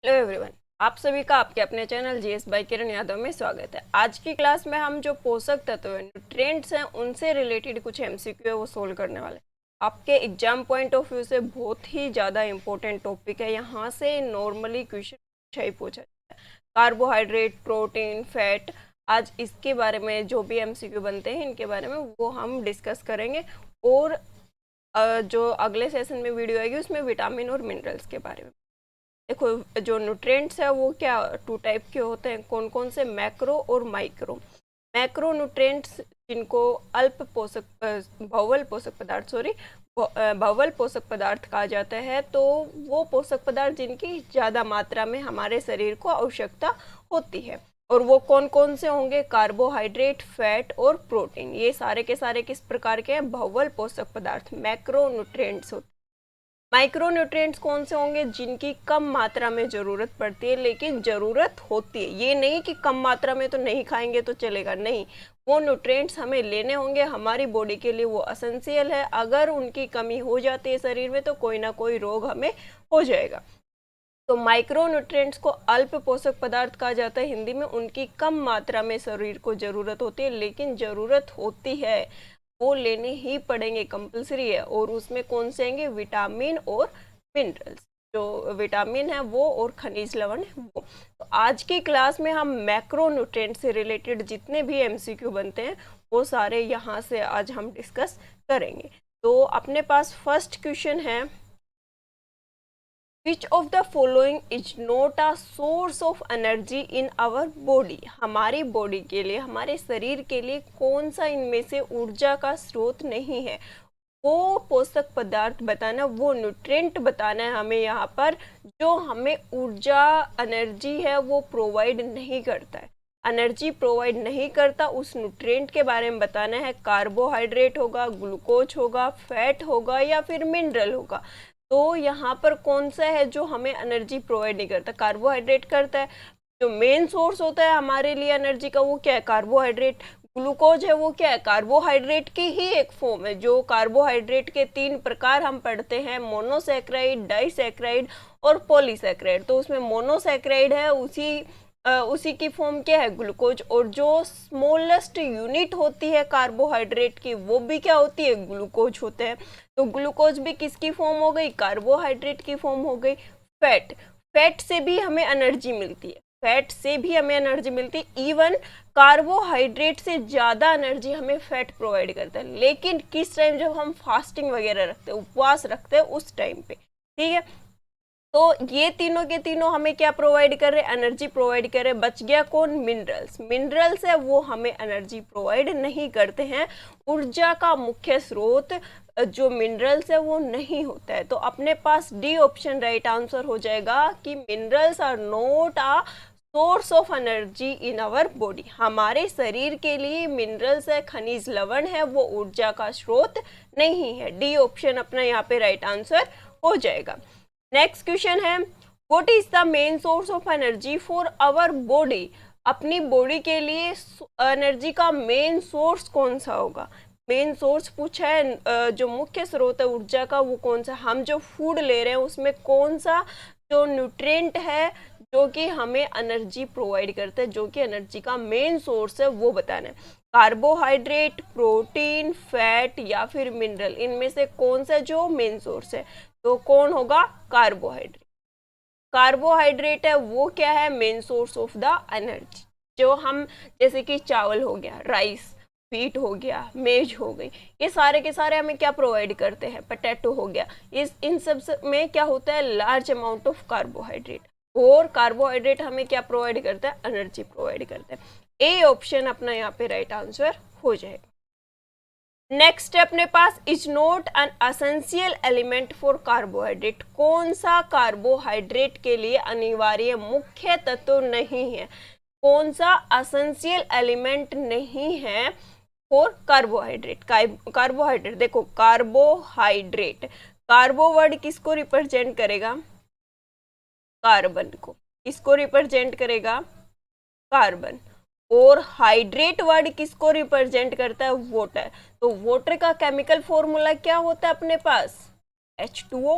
Hello everyone, आप सभी का आपके अपने channel GS bye Kiran Yadav में स्वागत है। आज की क्लास में हम जो पोषक तत्व हैं, न्यूट्रिएंट्स हैं, उनसे रिलेटेड कुछ एमसीक्यू है वो सोल्व करने वाले हैं। आपके एग्जाम पॉइंट ऑफ व्यू से बहुत ही ज़्यादा इंपॉर्टेंट टॉपिक है। यहाँ से नॉर्मली क्वेश्चन पूछा ही पूछा जाता है। कार्बोहाइड्रेट, प्रोटीन, फैट, आज इसके बारे में जो भी एमसीक्यू बनते हैं इनके बारे में वो हम डिस्कस करेंगे। और जो अगले सेशन में वीडियो आएगी उसमें विटामिन और मिनरल्स के बारे में। देखो, जो न्यूट्रिएंट्स है वो क्या टू टाइप के होते हैं, कौन कौन से, मैक्रो और माइक्रो। मैक्रो न्यूट्रिएंट्स जिनको अल्प पोषक भौवल पोषक पदार्थ भौवल पोषक पदार्थ कहा जाता है, तो वो पोषक पदार्थ जिनकी ज़्यादा मात्रा में हमारे शरीर को आवश्यकता होती है। और वो कौन कौन से होंगे? कार्बोहाइड्रेट, फैट और प्रोटीन। ये सारे के सारे किस प्रकार के हैं? भौवल पोषक पदार्थ, मैक्रो न्यूट्रिएंट्स होते हैं। माइक्रो न्यूट्रिएंट्स कौन से होंगे? जिनकी कम मात्रा में ज़रूरत पड़ती है, लेकिन ज़रूरत होती है। ये नहीं कि कम मात्रा में तो नहीं खाएंगे तो चलेगा, नहीं, वो न्यूट्रिएंट्स हमें लेने होंगे, हमारी बॉडी के लिए वो एसेंशियल है। अगर उनकी कमी हो जाती है शरीर में तो कोई ना कोई रोग हमें हो जाएगा। तो माइक्रो न्यूट्रिएंट्स को अल्प पोषक पदार्थ कहा जाता है हिंदी में। उनकी कम मात्रा में शरीर को ज़रूरत होती है, लेकिन ज़रूरत होती है, वो लेने ही पड़ेंगे, कंपलसरी है। और उसमें कौन से आएंगे? विटामिन और मिनरल्स। जो विटामिन है वो और खनिज लवण है वो। तो आज की क्लास में हम मैक्रो न्यूट्रिएंट से रिलेटेड जितने भी एमसीक्यू बनते हैं वो सारे यहाँ से आज हम डिस्कस करेंगे। तो अपने पास फर्स्ट क्वेश्चन है, which of the following is not a source of energy in our body. हमारी बॉडी के लिए, हमारे शरीर के लिए कौन सा इनमें से ऊर्जा का स्रोत नहीं है? वो पोषक पदार्थ बताना, वो न्यूट्रिएंट बताना है हमें यहाँ पर, जो हमें ऊर्जा, एनर्जी है वो प्रोवाइड नहीं करता है। एनर्जी प्रोवाइड नहीं करता उस न्यूट्रिएंट के बारे में बताना है। कार्बोहाइड्रेट होगा, ग्लूकोज होगा, फैट होगा या फिर मिनरल होगा। तो यहाँ पर कौन सा है जो हमें एनर्जी प्रोवाइड नहीं करता? कार्बोहाइड्रेट करता है। जो मेन सोर्स होता है हमारे लिए एनर्जी का वो क्या है? कार्बोहाइड्रेट। ग्लूकोज है वो क्या है? कार्बोहाइड्रेट की ही एक फॉर्म है। जो कार्बोहाइड्रेट के 3 प्रकार हम पढ़ते हैं, मोनोसैकेराइड, डाइसैकेराइड और पॉलीसैकेराइड। तो उसमें मोनोसैकेराइड है, उसी की फॉर्म क्या है? ग्लूकोज। और जो स्मॉलेस्ट यूनिट होती है कार्बोहाइड्रेट की वो भी क्या होती है? ग्लूकोज होते हैं। तो ग्लूकोज भी किसकी फॉर्म हो गई? कार्बोहाइड्रेट की फॉर्म हो गई। फैट, फैट से भी हमें एनर्जी मिलती है, फैट से भी हमें एनर्जी मिलती है। इवन कार्बोहाइड्रेट से ज़्यादा एनर्जी हमें फैट प्रोवाइड करता है, लेकिन किस टाइम? जब हम फास्टिंग वगैरह रखते हैं, उपवास रखते हैं, उस टाइम पे। ठीक है, तो ये तीनों के तीनों हमें क्या प्रोवाइड कर रहे हैं? एनर्जी प्रोवाइड कर रहे हैं। बच गया कौन? मिनरल्स। मिनरल्स है वो हमें एनर्जी प्रोवाइड नहीं करते हैं। ऊर्जा का मुख्य स्रोत जो मिनरल्स है वो नहीं होता है। तो अपने पास डी ऑप्शन राइट आंसर हो जाएगा कि minerals are not a source of energy in our body. हमारे शरीर के लिए मिनरल्स है, खनिज लवण है, वो ऊर्जा का स्रोत नहीं है। डी ऑप्शन अपना यहाँ पे राइट आंसर हो जाएगा। नेक्स्ट क्वेश्चन है, what is the main source of energy for our body. अपनी बॉडी के लिए एनर्जी का मेन सोर्स कौन सा होगा? मेन सोर्स पूछा है, जो मुख्य स्रोत है ऊर्जा का वो कौन सा? हम जो फूड ले रहे हैं उसमें कौन सा जो न्यूट्रिएंट है जो कि हमें एनर्जी प्रोवाइड करता है, जो कि एनर्जी का मेन सोर्स है, वो बताना है। कार्बोहाइड्रेट, प्रोटीन, फैट या फिर मिनरल, इनमें से कौन सा जो मेन सोर्स है? तो कौन होगा? कार्बोहाइड्रेट। कार्बोहाइड्रेट है वो क्या है? Main source of the energy. जो हम, जैसे कि चावल हो गया, राइस, व्हीट हो गया, मेज हो गई, ये सारे के सारे हमें क्या प्रोवाइड करते हैं? पोटैटो हो गया, इन सब में क्या होता है? Large amount of carbohydrate. और कार्बोहाइड्रेट हमें क्या प्रोवाइड करता है? एनर्जी प्रोवाइड करता है। ए ऑप्शन अपना यहाँ पे राइट आंसर हो जाएगा। नेक्स्ट है अपने पास, is not an essential element for carbohydrate. कौन सा कार्बोहाइड्रेट के लिए अनिवार्य मुख्य तत्व नहीं है? कौन सा असेंशियल एलिमेंट नहीं है फॉर कार्बोहाइड्रेट? कार्बोहाइड्रेट, देखो कार्बोहाइड्रेट, कार्बो वर्ड किसको रिप्रेजेंट करेगा? कार्बन को। किसको रिप्रेजेंट करेगा? कार्बन। और हाइड्रेट वर्ड किसको रिप्रेजेंट करता है? वाटर। तो वाटर का केमिकल फॉर्मूला क्या होता है अपने पास? H2O।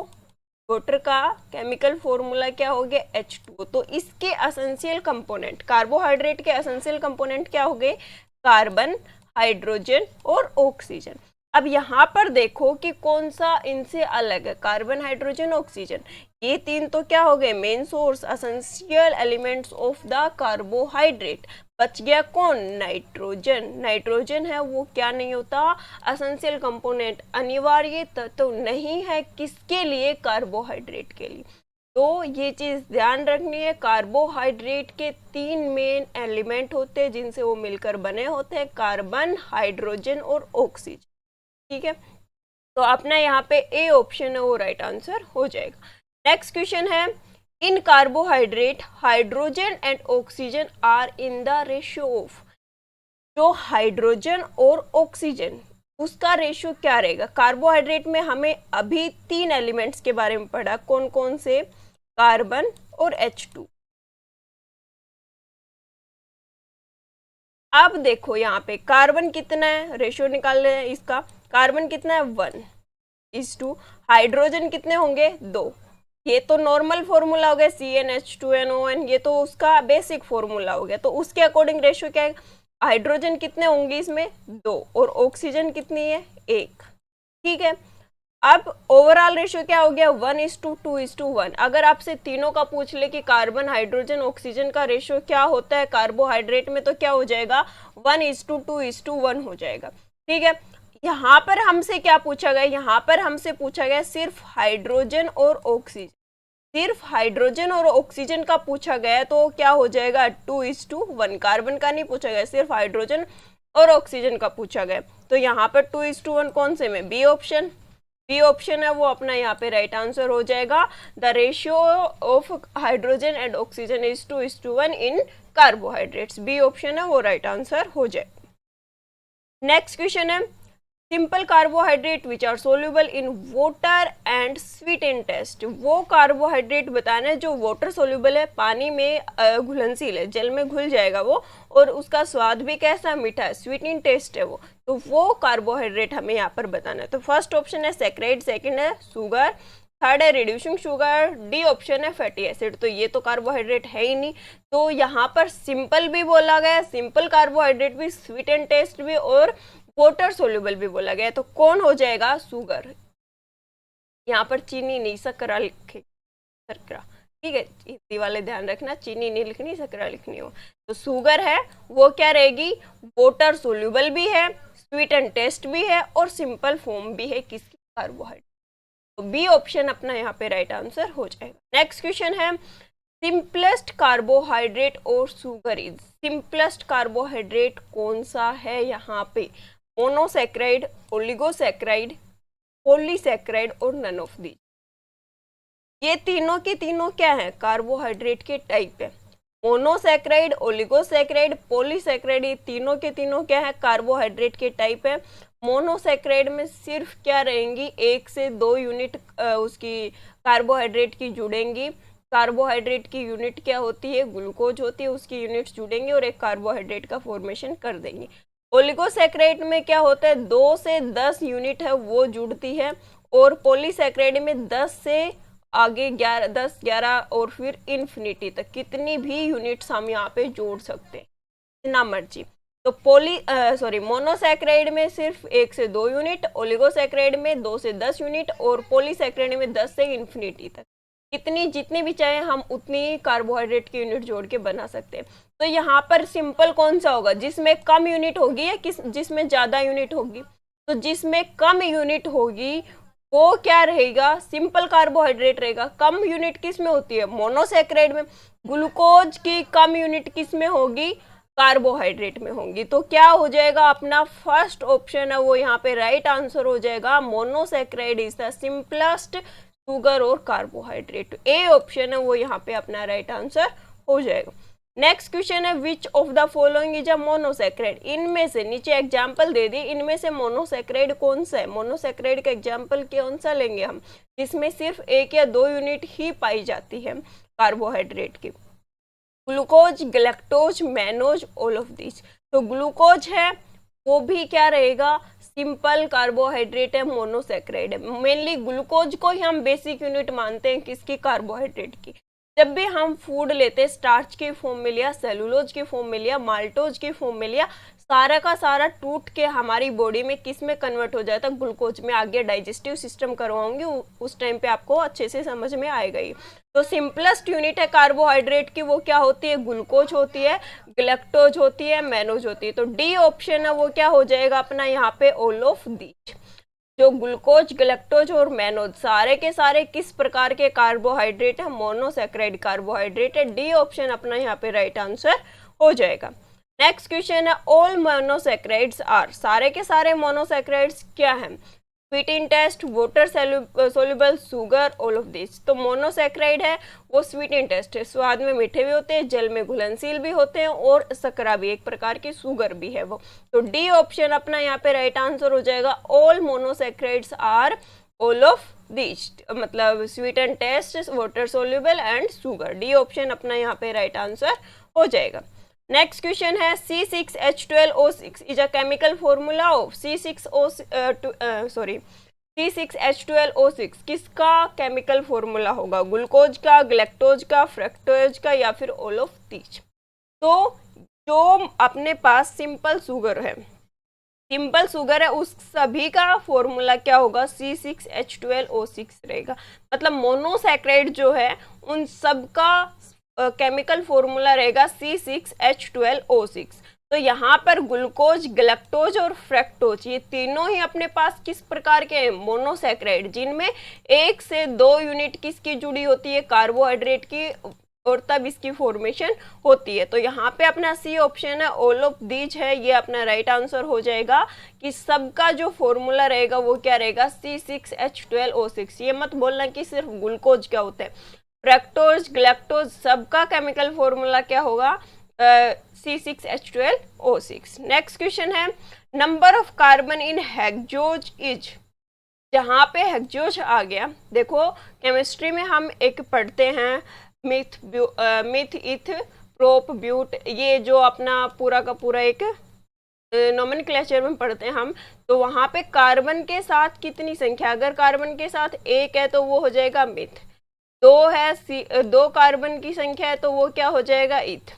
वाटर का केमिकल फॉर्मूला क्या हो गया, H2O। तो इसके एसेंशियल कंपोनेंट, कार्बोहाइड्रेट के एसेंशियल कंपोनेंट क्या हो गए, कार्बन, हाइड्रोजन और ऑक्सीजन। अब यहाँ पर देखो कि कौन सा इनसे अलग है, कार्बन, हाइड्रोजन, ऑक्सीजन। ये तीन तो क्या हो गए, main source, essential elements of the carbohydrate. बच गया कौन, नाइट्रोजन। नाइट्रोजन है वो क्या नहीं होता, एसेंशियल कंपोनेंट, अनिवार्य तत्व नहीं है, किसके लिए, कार्बोहाइड्रेट के लिए। तो ये चीज ध्यान रखनी है, कार्बोहाइड्रेट के तीन मेन एलिमेंट होते हैं जिनसे वो मिलकर बने होते हैं, कार्बन, हाइड्रोजन और ऑक्सीजन। ठीक है, तो अपना यहाँ पे ए ऑप्शन है वो राइट आंसर हो जाएगा। नेक्स्ट क्वेश्चन है, in carbohydrate hydrogen and oxygen are in the ratio of. जो हाइड्रोजन और ऑक्सीजन उसका रेशियो क्या रहेगा। कार्बोहाइड्रेट में हमें अभी तीन एलिमेंट्स के बारे में पढ़ा, कौन कौन से, कार्बन और H2। अब देखो यहाँ पे कार्बन कितना है, रेशियो निकाल रहे हैं इसका, कार्बन कितना है 1:2, हाइड्रोजन कितने होंगे 2। ये तो नॉर्मल फॉर्मूला हो गया CnH2nOn, ये तो उसका बेसिक फॉर्मूला हो गया। तो उसके अकॉर्डिंग रेशियो क्या है, हाइड्रोजन कितने होंगे इसमें 2 और ऑक्सीजन कितनी है 1। ठीक है, अब ओवरऑल रेशियो क्या हो गया 1:2:1। अगर आपसे तीनों का पूछ ले कि कार्बन, हाइड्रोजन, ऑक्सीजन का रेशियो क्या होता है कार्बोहाइड्रेट में, तो क्या हो जाएगा 1:2:1 हो जाएगा। ठीक है, यहाँ पर हमसे क्या पूछा गया, यहाँ पर हमसे पूछा गया सिर्फ हाइड्रोजन और ऑक्सीजन, सिर्फ हाइड्रोजन और ऑक्सीजन का पूछा गया, तो क्या हो जाएगा 2:1। कार्बन का नहीं पूछा गया, सिर्फ हाइड्रोजन और ऑक्सीजन का पूछा गया। तो यहाँ पर 2:1 कौन से में, बी ऑप्शन। बी ऑप्शन है वो अपना यहाँ पे राइट आंसर हो जाएगा। The ratio of hydrogen and oxygen is 2:1 in carbohydrates. B option है वो राइट आंसर हो जाएगा। नेक्स्ट क्वेश्चन है, simple carbohydrate which are soluble in water and sweet in taste. वो कार्बोहाइड्रेट बताना है जो वाटर सोल्यूबल है, पानी में घुलनशील है, जल में घुल जाएगा वो, और उसका स्वाद भी कैसा, मीठा है, स्वीट इन टेस्ट है वो वो कार्बोहाइड्रेट हमें यहाँ पर बताना है। तो फर्स्ट ऑप्शन है सैकराइड, सेकंड है शुगर, थर्ड है रिड्यूसिंग शुगर, डी ऑप्शन है फैटी एसिड। तो ये तो कार्बोहाइड्रेट है ही नहीं, तो यहाँ पर सिंपल भी बोला गया, सिंपल कार्बोहाइड्रेट भी, स्वीट एंड टेस्ट भी और वाटर सोल्यूबल भी बोला गया। तो कौन हो जाएगा, शुगर। यहाँ पर चीनी नहीं, शर्करा लिखे, शर्करा। ठीक है, हिंदी वाले ध्यान रखना, चीनी नहीं लिखनी, शर्करा लिखनी हो। तो शुगर है वो क्या रहेगी, वाटर सोल्यूबल भी है, स्वीट एंड टेस्ट भी है और सिंपल फॉर्म भी है किसकी, कार्बोहाइड्रेट। तो बी ऑप्शन अपना यहाँ पे राइट आंसर हो जाएगा। नेक्स्ट क्वेश्चन है, सिंपलेस्ट कार्बोहाइड्रेट और शुगर इज। सिंपलेस्ट कार्बोहाइड्रेट कौन सा है यहाँ पे, मोनोसैक्राइड, ओलिगोसैक्राइड, पॉलीसैक्राइड और नन ऑफ दी। ये तीनों के तीनों क्या है, कार्बोहाइड्रेट के टाइप है। मोनोसैक्राइड, ओलिगोसैक्राइड, पॉलीसैक्राइड, ये तीनों के तीनों क्या है, कार्बोहाइड्रेट के टाइप है। मोनोसैक्राइड में सिर्फ क्या रहेंगी, 1 से 2 यूनिट उसकी कार्बोहाइड्रेट की जुड़ेंगी। कार्बोहाइड्रेट की यूनिट क्या होती है, ग्लूकोज होती है, उसकी यूनिट्स जुड़ेंगी और एक कार्बोहाइड्रेट का फॉर्मेशन कर देंगे। ओलिगोसैक्राइड में क्या होता है, 2 से 10 यूनिट है वो जुड़ती है, और पॉलीसैक्राइड में 10 से आगे 11, 10, 11 और फिर इन्फिनिटी तक कितनी भी यूनिट्स हम यहाँ पे जोड़ सकते हैं, जितना मर्जी। तो मोनोसैक्राइड में सिर्फ 1 से 2 यूनिट, ओलिगोसैक्राइड में 2 से 10 यूनिट और पॉलीसैक्राइड में 10 से इन्फिनिटी तक, जितनी भी चाहे हम उतनी कार्बोहाइड्रेट की यूनिट जोड़ के बना सकते हैं। तो यहाँ पर सिंपल कौन सा होगा, जिसमें कम यूनिट होगी या जिसमें ज्यादा यूनिट होगी। तो जिसमें कम यूनिट होगी वो क्या रहेगा, सिंपल कार्बोहाइड्रेट रहेगा। कम यूनिट किस में होती है, मोनोसैक्राइड में। ग्लूकोज की कम यूनिट किस में होगी, कार्बोहाइड्रेट में होंगी। तो क्या हो जाएगा, अपना फर्स्ट ऑप्शन है वो यहाँ पे राइट आंसर हो जाएगा। Monosaccharide is the simplest sugar और कार्बोहाइड्रेट। ए ऑप्शन है वो यहाँ पे अपना राइट आंसर हो जाएगा। नेक्स्ट क्वेश्चन है, which of the following is a monosaccharide. इनमें से, नीचे एग्जाम्पल दे दी, इनमें से मोनोसैक्राइड कौन सा है। मोनोसैक्राइड का एग्जाम्पल कौन सा लेंगे हम, जिसमें सिर्फ 1 या 2 यूनिट ही पाई जाती है कार्बोहाइड्रेट की। Glucose, galactose, mannose, all of this. तो ग्लूकोज है वो भी क्या रहेगा, सिंपल कार्बोहाइड्रेट है, मोनोसेक्राइड है। मेनली ग्लूकोज को ही हम बेसिक यूनिट मानते हैं किसकी, कार्बोहाइड्रेट की। जब भी हम फूड लेते हैं स्टार्च के फॉर्म में लिया, सेलुलोज के फॉर्म में लिया, माल्टोज के फॉर्म में लिया, सारा का सारा टूट के हमारी बॉडी में किस में कन्वर्ट हो जाता है, ग्लूकोज में। आगे डाइजेस्टिव सिस्टम करवाऊंगी उस टाइम पे आपको अच्छे से समझ में आएगा ही। तो सिंपलेस्ट यूनिट है कार्बोहाइड्रेट की, वो क्या होती है, ग्लूकोज होती है, गैलेक्टोज होती है, मैनोज होती है। तो डी ऑप्शन है वो क्या हो जाएगा अपना यहाँ पे, ऑल ऑफ दीज। जो ग्लूकोज, गैलेक्टोज और मैनोज सारे के सारे किस प्रकार के कार्बोहाइड्रेट है, मोनोसैकेराइड कार्बोहाइड्रेट है। डी ऑप्शन अपना यहाँ पे राइट आंसर हो जाएगा। नेक्स्ट क्वेश्चन है, ऑल मोनोसैकेराइड्स आर, सारे के सारे मोनोसैकेराइड्स क्या हैं, sweet taste, water soluble, sugar, all of this. तो मोनोसैकेराइड है वो स्वीट टेस्ट है, स्वाद में मीठे भी होते हैं, जल में घुलनशील भी होते हैं और सकरा भी, एक प्रकार की शुगर भी है वो। तो डी ऑप्शन अपना यहाँ पे राइट आंसर हो जाएगा, all monosaccharides are all of this, मतलब sweet and taste, water soluble and sugar. D option अपना यहाँ पे राइट आंसर हो जाएगा। नेक्स्ट क्वेश्चन है, C6H12O6 is a chemical formula of C6H12O6 किसका केमिकल फॉर्मूला होगा, ग्लूकोज का, गैलेक्टोज का, फ्रक्टोज का या फिर ऑल ऑफ दीज। तो जो अपने पास सिंपल शुगर है, सिंपल शुगर है, उस सभी का फॉर्मूला क्या होगा, C6H12O6 रहेगा। मतलब मोनोसैकेराइड जो है उन सब का केमिकल फॉर्मूला रहेगा C6H12O6। तो यहाँ पर ग्लूकोज, गैलेक्टोज और फ्रक्टोज ये तीनों ही अपने पास किस प्रकार के हैं, मोनोसैकेराइड, जिनमें 1 से 2 यूनिट किसकी जुड़ी होती है, कार्बोहाइड्रेट की, और तब इसकी फॉर्मेशन होती है। तो यहाँ पे अपना सी ऑप्शन है, ऑल ऑफ दीज है, ये अपना राइट आंसर हो जाएगा कि सबका जो फॉर्मूला रहेगा वो क्या रहेगा, C6H12O6। ये मत बोलना कि सिर्फ ग्लूकोज क्या होता है, फ्रक्टोज, गैलेक्टोज सबका केमिकल फॉर्मूला क्या होगा, C6H12O6। नेक्स्ट क्वेश्चन है, number of carbon in hexose is, जहाँ पे हेक्सोज आ गया, देखो केमिस्ट्री में हम एक पढ़ते हैं मिथ, इथ, प्रोप, ब्यूट, ये जो अपना पूरा का पूरा एक नोमेनक्लेचर में पढ़ते हैं हम। तो वहाँ पे कार्बन के साथ कितनी संख्या, अगर कार्बन के साथ 1 है तो वो हो जाएगा मिथ, 2 है, 2 कार्बन की संख्या है तो वो क्या हो जाएगा, इथ।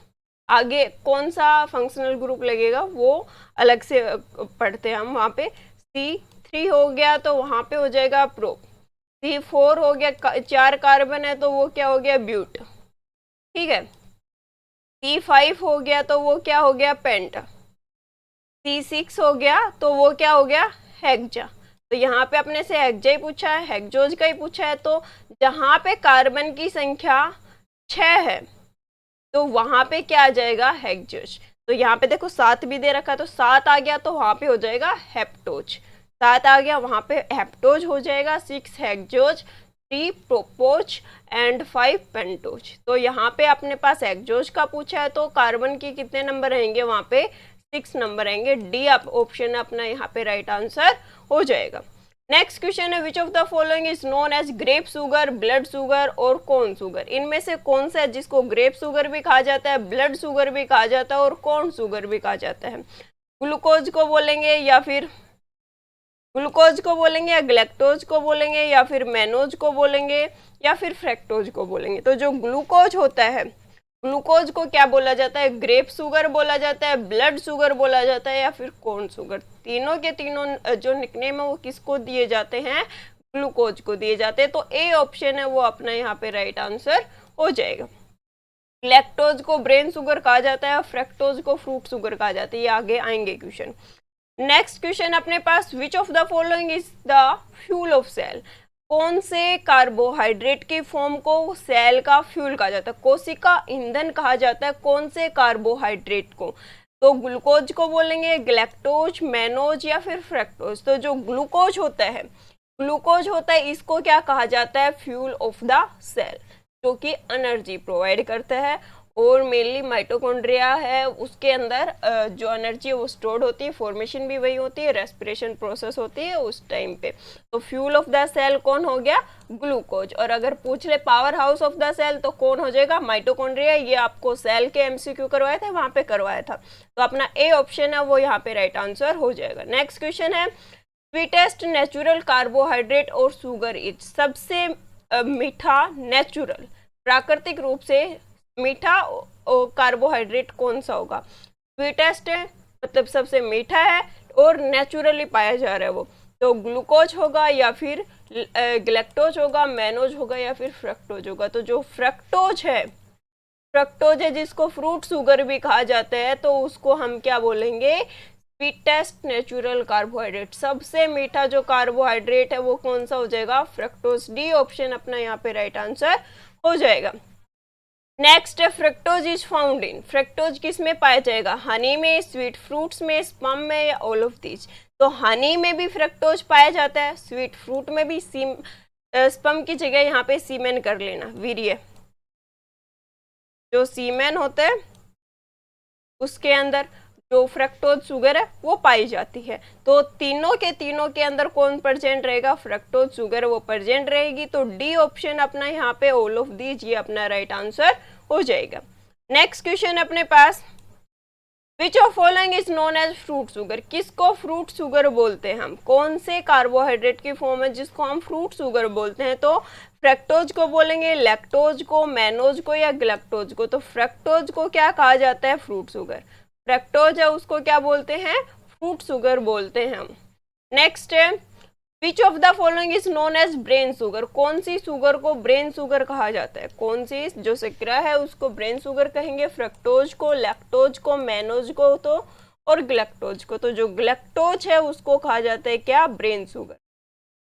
आगे कौन सा फंक्शनल ग्रुप लगेगा वो अलग से पढ़ते हैं हम। वहाँ पे C3 हो गया तो वहाँ पे हो जाएगा प्रोप, C4 हो गया, 4 कार्बन है तो वो क्या हो गया, ब्यूट, ठीक है। C5 हो गया तो वो क्या हो गया, पेंट। C6 हो गया तो वो क्या हो गया, हेक्सा। तो यहाँ पे अपने से हेक्सा ही पूछा है, हेक्सोज का ही पूछा है। तो जहाँ पे कार्बन की संख्या 6 है तो वहाँ पे क्या आ जाएगा, हेक्सोज। तो यहाँ पे देखो 7 भी दे रखा है, तो 7 आ गया तो वहाँ पे हो जाएगा हेप्टोज, 7 आ गया वहाँ पे हेप्टोज हो जाएगा, 6 हेक्सोज, 3 प्रोपोज एंड 5 पेंटोज। तो यहाँ पे अपने पास हेक्सोज का पूछा है तो कार्बन की कितने नंबर रहेंगे, वहाँ पे 6 नंबर रहेंगे। डी ऑप्शन अपना यहाँ पे राइट आंसर हो जाएगा। नेक्स्ट क्वेश्चन है, which of the following is known as grape sugar, blood sugar और कॉर्न शुगर। इनमें से कौन सा है जिसको ग्रेप शुगर भी कहा जाता है, ब्लड शुगर भी कहा जाता है और कॉर्न शुगर भी कहा जाता है। ग्लूकोज को बोलेंगे या फिर गैलेक्टोज को बोलेंगे या फिर मैनोज को बोलेंगे या फिर फ्रक्टोज को बोलेंगे। तो जो ग्लूकोज होता है, ग्लूकोज को क्या बोला जाता है, ग्रेप शुगर बोला जाता है, ब्लड शुगर बोला जाता है या फिर कॉर्न शुगर। तीनों के तीनों जो निकनेम है वो किसको दिए जाते हैं, ग्लूकोज को दिए जाते हैं। तो ए ऑप्शन है वो अपना यहाँ पे राइट आंसर हो जाएगा। लैक्टोज को ब्रेन शुगर कहा जाता है, फ्रक्टोज को फ्रूट शुगर कहा जाता है। ये आगे आएंगे क्वेश्चन। नेक्स्ट क्वेश्चन अपने पास, which of the following is the fuel of cell. कौन से कार्बोहाइड्रेट के फॉर्म को सेल का फ्यूल कहा जाता है, कोशिका ईंधन कहा जाता है, कौन से कार्बोहाइड्रेट को। तो ग्लूकोज को बोलेंगे, गैलेक्टोज, मैनोज या फिर फ्रक्टोज। तो जो ग्लूकोज होता है इसको क्या कहा जाता है, फ्यूल ऑफ द सेल, जो कि एनर्जी प्रोवाइड करता है। और मेनली माइटोकॉन्ड्रिया है, उसके अंदर जो एनर्जी है वो स्टोर्ड होती है, फॉर्मेशन भी वही होती है, रेस्पिरेशन प्रोसेस होती है उस टाइम पे। तो फ्यूल ऑफ द सेल कौन हो गया? ग्लूकोज। और अगर पूछ ले power house of the cell तो कौन हो जाएगा? माइटोकॉन्ड्रिया। ये आपको सेल के एमसीक्यू करवाया था, वहां पे करवाया था, तो अपना ए ऑप्शन है वो यहाँ पे राइट आंसर हो जाएगा। नेक्स्ट क्वेश्चन है स्वीटेस्ट नेचुरल कार्बोहाइड्रेट और शुगर इज, सबसे मीठा नेचुरल प्राकृतिक रूप से मीठा कार्बोहाइड्रेट कौन सा होगा? स्वीटेस्ट है मतलब सबसे मीठा है और नेचुरली पाया जा रहा है वो, तो ग्लूकोज होगा या फिर ग्लैक्टोज होगा, मैनोज होगा या फिर फ्रक्टोज होगा। तो जो फ्रक्टोज है जिसको फ्रूट शुगर भी कहा जाता है, तो उसको हम क्या बोलेंगे? Sweetest natural carbohydrate. सबसे मीठा जो कार्बोहाइड्रेट है वो कौन सा हो जाएगा? फ्रक्टोज। डी ऑप्शन अपना यहाँ पे राइट आंसर हो जाएगा। नेक्स्ट है fructose is found in, fructose किस में पाया जाएगा? हनी में, स्वीट फ्रूट्स में, स्पम में या ऑल ऑफ दीज। तो हनी में भी फ्रक्टोज पाया जाता है, स्वीट फ्रूट में भी, स्पम की जगह यहाँ पे सीमेन कर लेना, वीर्य जो सीमेन होता है उसके अंदर जो फ्रक्टोज शुगर है वो पाई जाती है। तो तीनों के अंदर कौन प्रेजेंट रहेगा? फ्रक्टोज शुगर वो प्रेजेंट रहेगी। तो डी ऑप्शन अपना यहाँ पे ऑल ऑफ दीज ये अपना राइट आंसर हो जाएगा। नेक्स्ट क्वेश्चन अपने पास, which of following is known as fruit sugar, किसको फ्रूट शुगर बोलते हैं हम? कौन से कार्बोहाइड्रेट की फॉर्म है जिसको हम फ्रूट शुगर बोलते हैं? तो फ्रक्टोज को बोलेंगे, लैक्टोज को, मैनोज को या ग्लैक्टोज को। तो फ्रक्टोज को क्या कहा जाता है? Fruit sugar. फ्रक्टोज है उसको क्या बोलते हैं? फ्रूट शुगर बोलते हैं हम। नेक्स्ट है which of the following is known as brain sugar, कौन सी शुगर को ब्रेन शुगर कहा जाता है? कौन सी जो शर्करा है उसको ब्रेन शुगर कहेंगे? फ्रक्टोज को, लैक्टोज को, मैनोज को तो और ग्लैक्टोज को। तो जो ग्लैक्टोज है उसको कहा जाता है क्या? Brain sugar.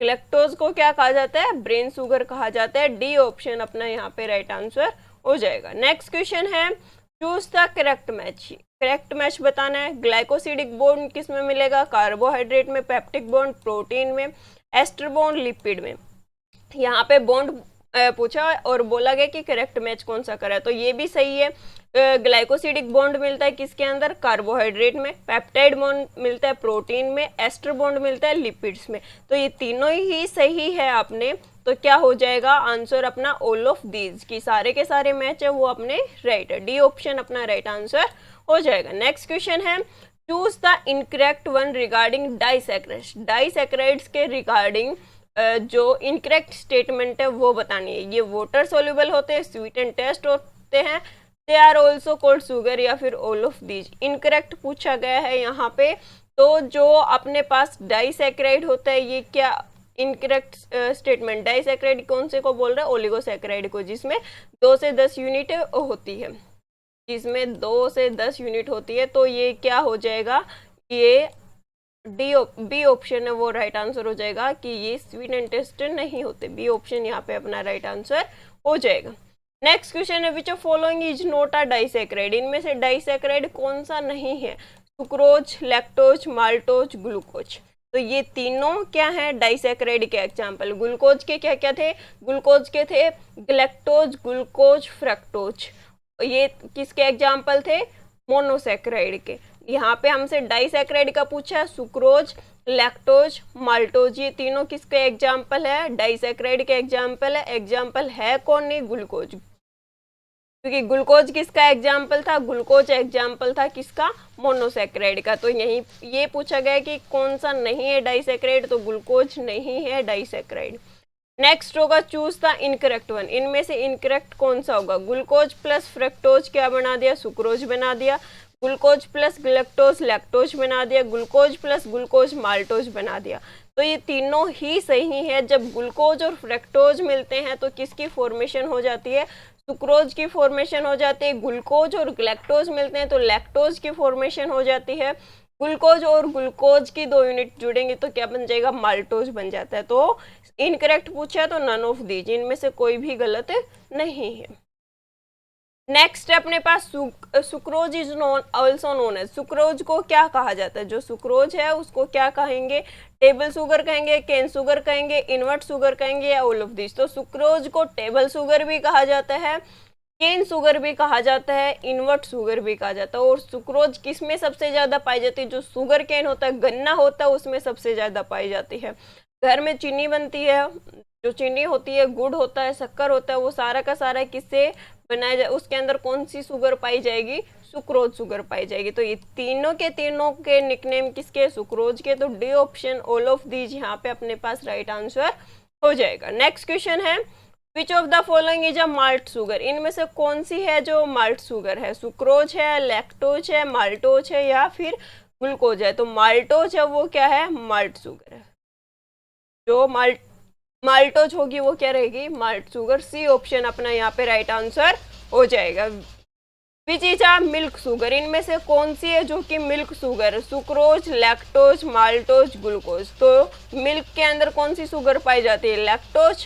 ग्लैक्टोज को क्या कहा जाता है? ब्रेन शुगर कहा जाता है। डी ऑप्शन अपना यहाँ पे राइट आंसर हो जाएगा। नेक्स्ट क्वेश्चन है choose the correct match, correct match बताना है। ग्लाइकोसिडिक बॉन्ड किस में मिलेगा? कार्बोहाइड्रेट में, पेप्टिक बॉन्ड प्रोटीन में, एस्टर बॉन्ड लिपिड में। यहाँ पे बॉन्ड पूछा और बोला गया कि करेक्ट मैच कौन सा करा है, तो ये भी सही है। ग्लाइकोसिडिक बॉन्ड मिलता है किसके अंदर? कार्बोहाइड्रेट में। पेप्टाइड बॉन्ड मिलता है प्रोटीन में, एस्टर बॉन्ड मिलता है लिपिड्स में। तो ये तीनों ही सही है आपने, तो क्या हो जाएगा आंसर अपना? ऑल ऑफ दीज की सारे के सारे मैच है वो अपने राइट है। डी ऑप्शन अपना राइट आंसर हो जाएगा। नेक्स्ट क्वेश्चन है choose the incorrect one regarding disaccharides, disaccharides के रिगार्डिंग जो इनकरेक्ट स्टेटमेंट है वो बतानी है। ये वाटर सोल्यूबल होते हैं, स्वीट एंड टेस्ट होते हैं, they are also called sugar या फिर ऑल ऑफ दीज। इनकरेक्ट पूछा गया है यहाँ पे, तो जो अपने पास डाइसैकराइड होता है ये क्या इनकरेक्ट स्टेटमेंट? डाइसैकराइड कौन से को बोल रहे हैं? ओलिगोसैकराइड को, जिसमें 2 से 10 यूनिट होती है, जिसमें 2 से 10 यूनिट होती है। तो ये क्या हो जाएगा? ये बी ऑप्शन है वो राइट आंसर हो जाएगा कि ये स्वीट एंड टेस्ट नहीं होते। बी ऑप्शन यहाँ पे अपना राइट आंसर हो जाएगा। नेक्स्ट क्वेश्चन है which of following is not a disaccharide, इनमें से डाइसैकराइड कौन सा नहीं है? Sucrose, lactose, maltose, glucose. तो ये तीनों क्या है? डाइसैकराइड के एग्जाम्पल। ग्लूकोज के क्या क्या थे? ग्लूकोज के थे ग्लैक्टोज, ग्लूकोज, फ्रक्टोज। ये किसके एग्जाम्पल थे? मोनोसैकराइड के। यहाँ पे हमसे डाइसैकराइड का पूछा है, सुक्रोज, लैक्टोज, माल्टोज, ये तीनों किसके एग्जाम्पल है? डाइसैकराइड के एग्जाम्पल है। एग्जाम्पल है कौन? नहीं, ग्लूकोज, क्योंकि ग्लूकोज किसका एग्जाम्पल था? ग्लूकोज एग्जाम्पल था किसका? मोनोसैकराइड का। तो यही ये पूछा गया कि कौन सा नहीं है डाइसैकराइड, तो ग्लूकोज नहीं है डाइसैकराइड। नेक्स्ट होगा चूज द इनकरेक्ट वन, इनमें से इनकरेक्ट कौन सा होगा? ग्लूकोज प्लस फ्रक्टोज क्या बना दिया? सुक्रोज बना दिया। ग्लूकोज प्लस ग्लैक्टोज लैक्टोज बना दिया। ग्लूकोज प्लस ग्लूकोज माल्टोज बना दिया। तो ये तीनों ही सही है। जब ग्लूकोज और फ्रक्टोज मिलते हैं तो किसकी फॉर्मेशन हो जाती है? सुक्रोज की फॉर्मेशन हो जाती है। ग्लूकोज और ग्लैक्टोज मिलते हैं तो लैक्टोज की फॉर्मेशन हो जाती है। ग्लूकोज और ग्लूकोज की 2 यूनिट जुड़ेंगे तो क्या बन जाएगा? माल्टोज बन जाता है। तो इनकरेक्ट पूछा है तो नन ऑफ दीज, इनमें से कोई भी गलत नहीं है। नेक्स्ट अपने पास sucrose is known also known as, sucrose को क्या कहा जाता है? जो सुक्रोज है उसको क्या कहेंगे? टेबल शुगर कहेंगे, केन शुगर कहेंगे, इनवर्ट शुगर कहेंगे या ऑल ऑफ दिस। तो सुक्रोज को टेबल शुगर भी कहा जाता है, केन शुगर भी कहा जाता है, इन्वर्ट शुगर भी कहा जाता है। और सुक्रोज किस में सबसे ज्यादा पाई जाती है? जो शुगर केन होता है, गन्ना होता है, उसमें सबसे ज्यादा पाई जाती है। घर में चीनी बनती है, जो चीनी होती है, गुड़ होता है, शक्कर होता है, वो सारा का सारा किससे बनाया जाए? उसके अंदर कौन सी शुगर पाई जाएगी? सुक्रोज शुगर पाई जाएगी। तो ये तीनों के निकनेम किसके? सुक्रोज के। तो D option all of these यहाँ पे अपने पास राइट आंसर हो जाएगा। नेक्स्ट क्वेश्चन है, which of the following is a malt sugar? इनमें से कौन सी है जो माल्ट शुगर है? सुक्रोज है, लैक्टोज है, माल्टोज है या फिर ग्लूकोज है? तो माल्टोज है वो क्या है? माल्ट शुगर है। जो माल्टोज होगी वो क्या रहेगी? Malt sugar. सी ऑप्शन अपना यहाँ पे राइट आंसर हो जाएगा। Which is a milk sugar? इनमें से कौन सी है जो कि मिल्क शुगर है? Sucrose, lactose, maltose, glucose. तो मिल्क के अंदर कौन सी शुगर पाई जाती है? लैक्टोज।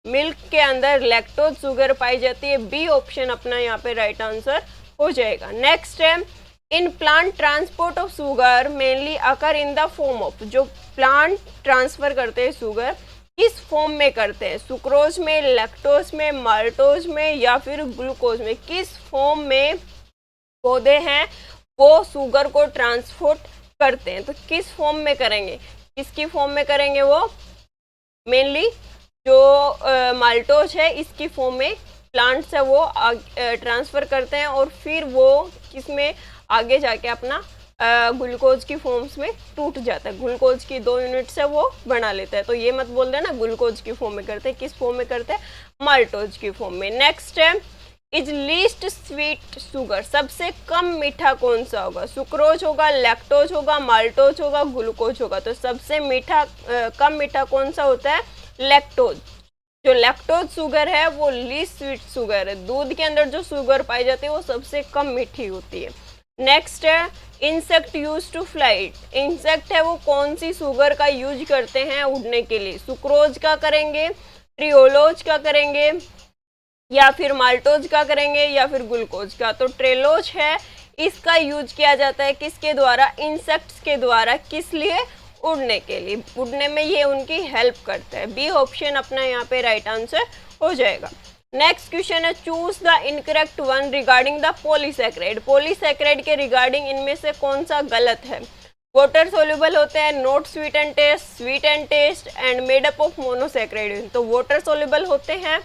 मिल्क के अंदर लैक्टोज शुगर पाई जाती है। बी ऑप्शन अपना यहाँ पे राइट आंसर हो जाएगा। नेक्स्ट है, in plant transport of sugar mainly occur in the form of? जो प्लांट ट्रांसफर करते हैं शुगर, किस फॉर्म में करते हैं? सुक्रोज में, लैक्टोज में, माल्टोज में या फिर ग्लूकोज में? किस फॉर्म में पौधे हैं वो शुगर को ट्रांसपोर्ट करते हैं? तो किस फॉर्म में करेंगे? किसकी फॉर्म में करेंगे वो? मेनली जो माल्टोज है इसकी फॉर्म में प्लांट्स है वो ट्रांसफर करते हैं और फिर वो किसमें आगे जाके अपना ग्लूकोज की फॉर्म्स में टूट जाता है। ग्लूकोज की 2 यूनिट्स है वो बना लेता है। तो ये मत बोल देना ग्लूकोज की फॉर्म में करते हैं। किस फॉर्म में करते हैं? माल्टोज की फॉर्म में। नेक्स्ट है, इज लीस्ट स्वीट शुगर? सबसे कम मीठा कौन सा होगा? सुक्रोज होगा, लैक्टोज होगा, माल्टोज होगा, ग्लूकोज होगा। तो सबसे मीठा कम मीठा कौन सा होता है? लैक्टोज। जो लैक्टोज शुगर है वो लीस्ट स्वीट शुगर है। दूध के अंदर जो शुगर पाई जाती है वो सबसे कम मीठी होती है। नेक्स्ट है, insect use to fly? Insect है वो कौन सी शुगर का यूज करते हैं उड़ने के लिए? सुक्रोज का करेंगे, ट्रियोलोज का करेंगे या फिर माल्टोज का करेंगे या फिर ग्लूकोज का? तो ट्रेलोज है, इसका यूज किया जाता है किसके द्वारा? इंसेक्ट्स के द्वारा। किस लिए? उड़ने के लिए। उड़ने में ये उनकी हेल्प करता है। बी ऑप्शन अपना यहाँ पे राइट आंसर हो जाएगा। नेक्स्ट क्वेश्चन है, choose the incorrect one regarding the polysaccharide? Polysaccharide के रिगार्डिंग इनमें से कौन सा गलत है? वाटर सोल्यूबल होते हैं, not sweet and taste, sweet and taste and made up of monosaccharide. तो वाटर सोल्यूबल होते हैं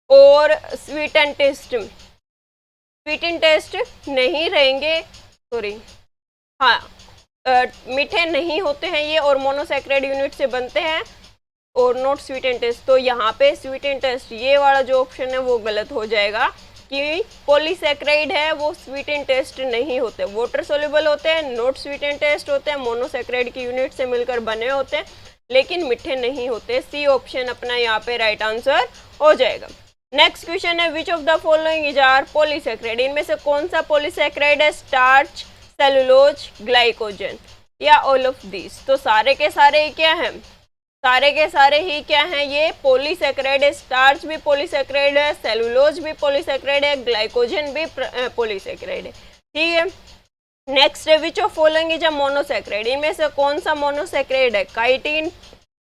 और sweet and taste, sweet and taste नहीं रहेंगे, सॉरी हाँ, मीठे नहीं होते हैं ये और मोनोसैकेराइड यूनिट से बनते हैं और नॉट स्वीट एंड टेस्ट। तो यहाँ पे स्वीट एंड टेस्ट ये वाला जो ऑप्शन है वो गलत हो जाएगा कि पॉलीसैकेराइड है वो स्वीट एंड टेस्ट नहीं होते। वाटर सोल्यूबल होते हैं, नॉट स्वीट एंड टेस्ट होते हैं, मोनोसैकेराइड की यूनिट से मिलकर बने होते हैं लेकिन मीठे नहीं होते। सी ऑप्शन अपना यहाँ पे राइट आंसर हो जाएगा। नेक्स्ट क्वेश्चन है, which of the following is are polysaccharide? इनमें से कौन सा पॉलीसैकेराइड है? स्टार्च, सेलुलोज, ग्लाइकोजन या ऑल ऑफ दिस? तो सारे के सारे क्या हैं? सारे के सारे ही क्या हैं? ये पॉलीसैकेराइड है। स्टार्च भी पॉलीसैकेराइड है, सेलुलोज भी पॉलीसैकेराइड है, ग्लाइकोजन भी पॉलीसैकेराइड है। ठीक है। नेक्स्ट है, which of following is a monosaccharide? इनमें से कौन सा मोनोसैकेराइड है? Chitin,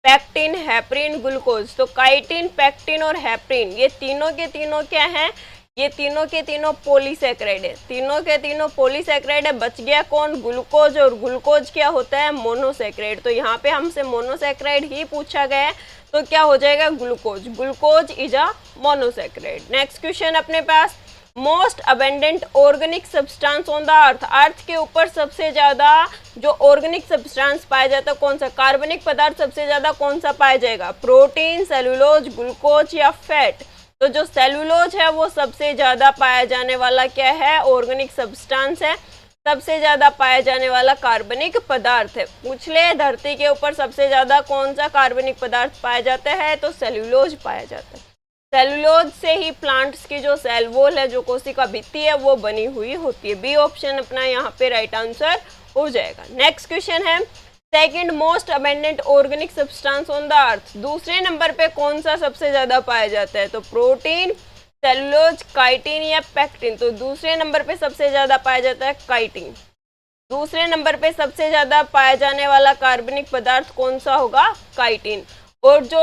pectin, heparin, glucose. तो काइटिन, पैक्टिन और हेपरिन ये तीनों के तीनों क्या हैं? ये तीनों के तीनों पॉलीसैकेराइड है। तीनों के तीनों पॉलीसैकेराइड है। बच गया कौन? ग्लूकोज। और ग्लूकोज क्या होता है? मोनोसैकेराइड। तो यहाँ पे हमसे मोनोसैकेराइड ही पूछा गया है तो क्या हो जाएगा? Glucose. Glucose is a monosaccharide. Next question अपने पास, most abundant organic substance on the earth? Earth के ऊपर सबसे ज्यादा जो ऑर्गेनिक सब्सटेंस पाया जाता है कौन सा? कार्बनिक पदार्थ सबसे ज्यादा कौन सा पाया जाएगा? प्रोटीन, सेलुलोज, ग्लूकोज या फैट? तो जो सेलुलोज है वो सबसे ज्यादा पाया जाने वाला क्या है? ऑर्गेनिक सब्सटेंस है। सबसे ज्यादा पाया जाने वाला कार्बनिक पदार्थ है। पूछ ले धरती के ऊपर सबसे ज्यादा कौन सा कार्बनिक पदार्थ पाया जाता है? तो सेलुलोज पाया जाता है। सेलुलोज से ही प्लांट्स की जो सेल वॉल है, जो कोशिका भित्ति है, वो बनी हुई होती है। बी ऑप्शन अपना यहाँ पे राइट आंसर हो जाएगा। नेक्स्ट क्वेश्चन है, second most abundant organic substance on the earth? दूसरे नंबर पे कौन सा सबसे ज्यादा पाया जाता है? तो प्रोटीन, सेलुलोज, काइटिन या पैक्टिन? तो दूसरे नंबर पे सबसे ज्यादा पाया जाता है काइटिन। दूसरे नंबर पे सबसे ज्यादा पाया जाने वाला कार्बनिक पदार्थ कौन सा होगा? काइटिन। और जो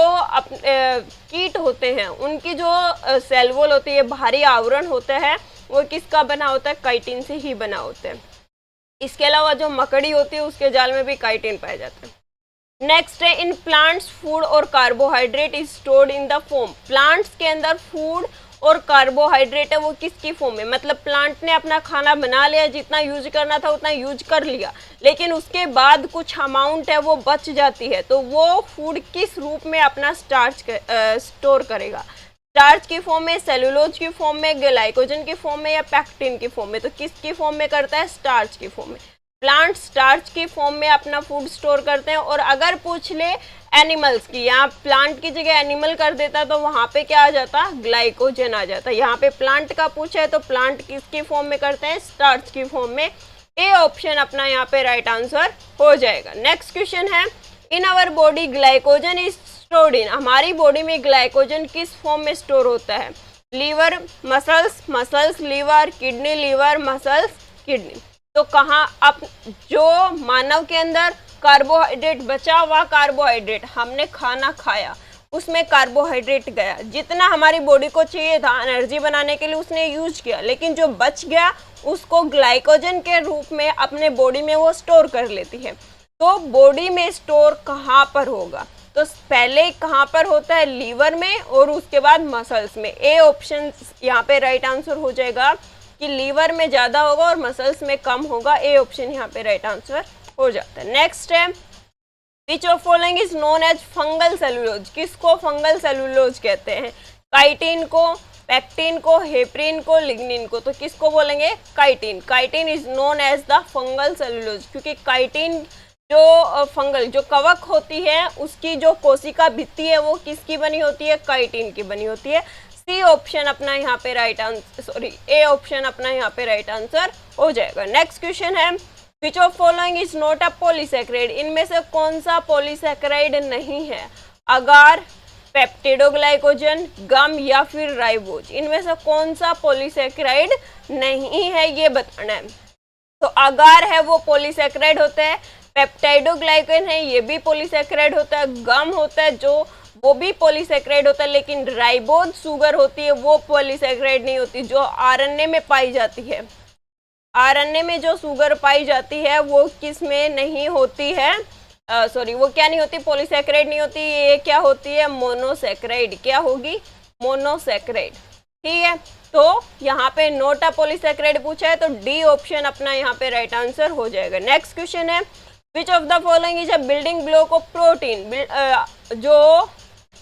कीट होते हैं उनकी जो सेल वॉल होती है, बाहरी आवरण होता है, वो किसका बना होता है? काइटिन से ही बना होता है। इसके अलावा जो मकड़ी होती है उसके जाल में भी काइटिन पाया जाता है। नेक्स्ट है, इन प्लांट्स फूड और carbohydrate is stored in the form. Plants के अंदर फूड और कार्बोहाइड्रेट है वो किसकी फॉर्म में? मतलब प्लांट ने अपना खाना बना लिया, जितना यूज करना था उतना यूज कर लिया, लेकिन उसके बाद कुछ अमाउंट है वो बच जाती है, तो वो फूड किस रूप में अपना स्टार्च स्टोर करेगा? स्टार्च की फॉर्म में, सेलुलोज की फॉर्म में, ग्लाइकोजन की फॉर्म में, या पैक्टिन की फॉर्म में? तो किसकी फॉर्म में करता है? स्टार्च की फॉर्म में। प्लांट स्टार्च की फॉर्म में अपना फूड स्टोर करते हैं। और अगर पूछ ले एनिमल्स की, यहाँ प्लांट की जगह एनिमल कर देता तो वहां पे क्या आ जाता? ग्लाइकोजन आ जाता। यहाँ पे प्लांट का पूछा है तो प्लांट किसकी फॉर्म में करते हैं? स्टार्च की फॉर्म में। ए ऑप्शन अपना यहाँ पे राइट आंसर हो जाएगा। नेक्स्ट क्वेश्चन है, in our body glycogen is stored in. हमारी बॉडी में ग्लाइकोजन किस फॉर्म में स्टोर होता है? Liver, muscles, muscles liver, kidney liver, muscles kidney. तो कहाँ? अब जो मानव के अंदर कार्बोहाइड्रेट, बचा हुआ कार्बोहाइड्रेट, हमने खाना खाया उसमें कार्बोहाइड्रेट गया, जितना हमारी बॉडी को चाहिए था एनर्जी बनाने के लिए उसने यूज किया, लेकिन जो बच गया उसको ग्लाइकोजन के रूप में अपने बॉडी में वो स्टोर कर लेती है। तो बॉडी में स्टोर कहाँ पर होगा? तो पहले कहाँ पर होता है? लीवर में, और उसके बाद मसल्स में। ए ऑप्शन यहाँ पे राइट आंसर हो जाएगा कि लीवर में ज्यादा होगा और मसल्स में कम होगा। ए ऑप्शन यहाँ पे राइट आंसर हो जाता है। नेक्स्ट है, which of following is known as fungal cellulose. किसको फंगल सेलुलोज कहते हैं? काइटिन को, पैक्टिन को, हेपरिन को, लिग्निन को। तो किसको बोलेंगे? Chitin. Chitin is known as the fungal cellulose, क्योंकि काइटिन जो फंगल जो कवक होती है उसकी जो कोशिका भित्ति है वो किसकी बनी होती है? काइटिन की बनी होती है। सी ऑप्शन अपना यहाँ पे right answer, sorry A option अपना यहाँ पे राइट आंसर हो जाएगा। नेक्स्ट क्वेश्चन है, which of following is not a polysaccharide. इनमें से कौन सा पॉलीसैकेराइड नहीं है? अगार, पेप्टिडोग्लाइकोजन, गम, या फिर राइबोज। इनमें से कौन सा पॉलीसैकेराइड नहीं है ये बताना है। तो अगार है वो पॉलीसैकेराइड होता है, पेप्टाइडोग्लाइकन है ये भी पॉलीसैकेराइड होता है, गम होता है जो वो भी पॉलीसैकेराइड होता है, लेकिन राइबोज शुगर होती है वो पॉलीसैकेराइड नहीं होती, जो आरएनए में पाई जाती है। आरएनए में जो शुगर पाई जाती है वो किस में नहीं होती है? सॉरी, वो क्या नहीं होती? पॉलीसैकेराइड नहीं होती। ये क्या होती है? मोनोसैकेराइड। क्या होगी? मोनोसैकेराइड। ठीक है, तो यहाँ पे नोट अ पॉलीसैकेराइड पूछा है तो डी ऑप्शन अपना यहाँ पे राइट आंसर हो जाएगा। नेक्स्ट क्वेश्चन है, which of the following is a building block of protein. जो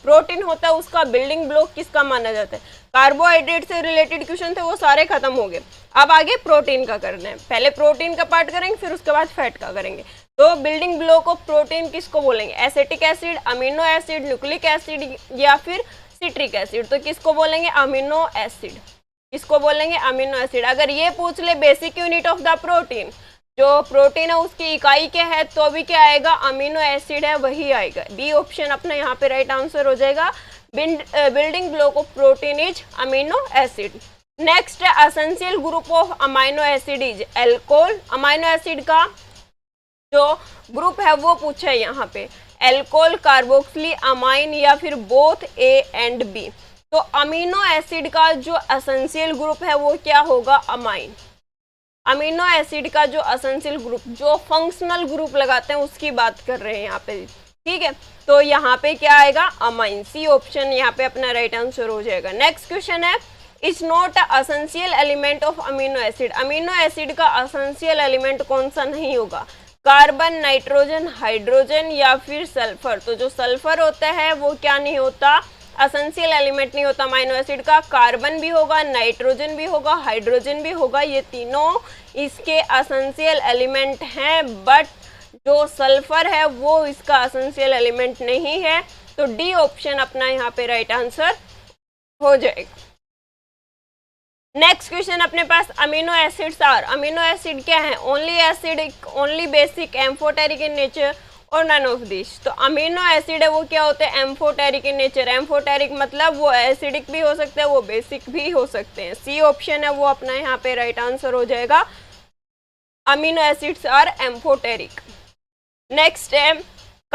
प्रोटीन होता है उसका बिल्डिंग ब्लॉक किसका माना जाता है? कार्बोहाइड्रेट से रिलेटेड क्वेश्चन थे वो सारे खत्म हो गए, अब आगे प्रोटीन का करना है। पहले प्रोटीन का पार्ट करेंगे फिर उसके बाद फैट का करेंगे। तो बिल्डिंग ब्लॉक ऑफ प्रोटीन किसको बोलेंगे? Acetic acid, amino acid, nucleic acid, या फिर सिट्रिक एसिड। तो किसको बोलेंगे? Amino acid. किसको बोलेंगे? Amino acid. अगर ये पूछ ले basic unit of the protein, जो प्रोटीन है उसकी इकाई क्या है, तो भी क्या आएगा? अमीनो एसिड है वही आएगा। बी ऑप्शन अपना यहाँ पे राइट आंसर हो जाएगा। Building block of protein is amino acid. Next है, essential group of amino acid is alcohol. Amino acid का जो ग्रुप है वो पूछा है यहाँ पे, एल्कोहल, कार्बोक्सिल अमाइन, या फिर बोथ ए एंड बी। तो अमीनो एसिड का जो एसेंशियल ग्रुप है वो क्या होगा? अमाइन। अमीनो एसिड का जो एसेंशियल ग्रुप, जो फंक्शनल ग्रुप लगाते हैं उसकी बात कर रहे हैं यहाँ पे। ठीक है, तो यहाँ पे क्या आएगा? अमाइन। सी ऑप्शन यहाँ पे अपना राइट आंसर हो जाएगा। नेक्स्ट क्वेश्चन है, is not essential element of amino acid. Amino acid का एसेंशियल एलिमेंट कौन सा नहीं होगा? कार्बन, नाइट्रोजन, हाइड्रोजन, या फिर सल्फर। तो जो सल्फर होता है वो क्या नहीं होता? एसेंशियल एलिमेंट नहीं होता अमीनो एसिड का। कार्बन भी होगा, नाइट्रोजन भी होगा, हाइड्रोजन भी होगा, ये तीनों इसके एसेंशियल एलिमेंट हैं, बट जो सल्फर है वो इसका एसेंशियल एलिमेंट नहीं है। तो डी ऑप्शन अपना यहाँ पे राइट आंसर हो जाएगा। नेक्स्ट क्वेश्चन अपने पास, amino acids are. Amino acid क्या है? Only acidic, only basic, amphoteric in nature, और नन ऑफ दिस। तो अमीनो एसिड है वो क्या होते हैं? Amphoteric in nature. एम्फोटेरिक मतलब वो एसिडिक भी हो सकते हैं, वो बेसिक भी हो सकते हैं। सी ऑप्शन है वो अपना यहाँ पे राइट आंसर हो जाएगा। Amino acids are amphoteric. Next है,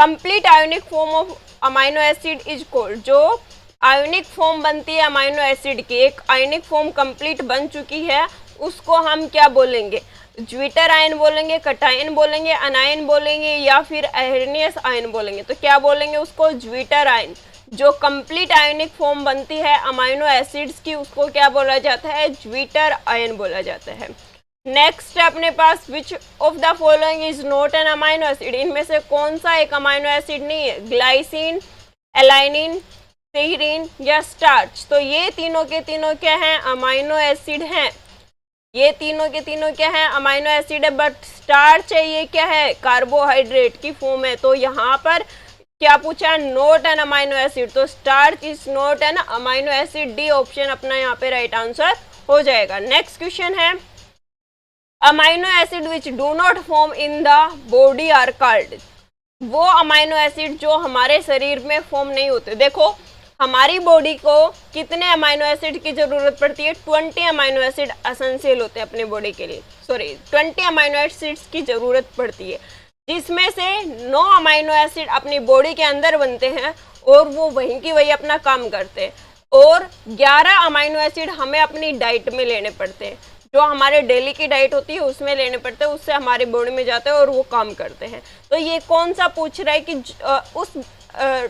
complete ionic form of amino acid is called, जो आयोनिक फॉर्म बनती है अमाइनो एसिड की, एक आयोनिक फॉर्म कंप्लीट बन चुकी है, उसको हम क्या बोलेंगे? ज्विटर आयन बोलेंगे, कटायन बोलेंगे, अनायन बोलेंगे या फिर एर्नियस आयन बोलेंगे? तो क्या बोलेंगे उसको? Zwitter ion. जो कंप्लीट आयोनिक फॉर्म बनती है अमाइनो एसिड्स की, उसको क्या बोला जाता है? ज्विटर आयन बोला जाता है। नेक्स्ट है अपने पास, which of the following is not an amino acid, इनमें से कौन सा एक अमाइनो एसिड नहीं है? ग्लाइसिन, एलाइनिन, सेरीन या स्टार्च? तो ये तीनों के तीनों क्या हैं? अमाइनो एसिड हैं। ये तीनों के तीनों क्या है? अमाइनो एसिड है। बट स्टार्च है, ये क्या है? कार्बोहाइड्रेट की फॉर्म है। तो यहाँ पर क्या पूछा? Not an amino acid. तो starch is not an amino acid, D option अपना यहाँ पे राइट आंसर हो जाएगा। नेक्स्ट क्वेश्चन है, amino acid which do not form in the body are called, वो अमाइनो एसिड जो हमारे शरीर में फॉर्म नहीं होते। देखो हमारी बॉडी को कितने अमाइनो एसिड की जरूरत पड़ती है? 20 अमाइनो एसिड एसेंशियल होते हैं अपने बॉडी के लिए, 20 अमाइनो एसिड्स की जरूरत पड़ती है, जिसमें से 9 अमाइनो एसिड अपनी बॉडी के अंदर बनते हैं और वो वहीं की वही अपना काम करते हैं, और 11 अमाइनो एसिड हमें अपनी डाइट में लेने पड़ते हैं, जो हमारे डेली की डाइट होती है उसमें लेने पड़ते हैं, उससे हमारे बॉडी में जाते हैं और वो काम करते हैं। तो ये कौन सा पूछ रहा है कि उस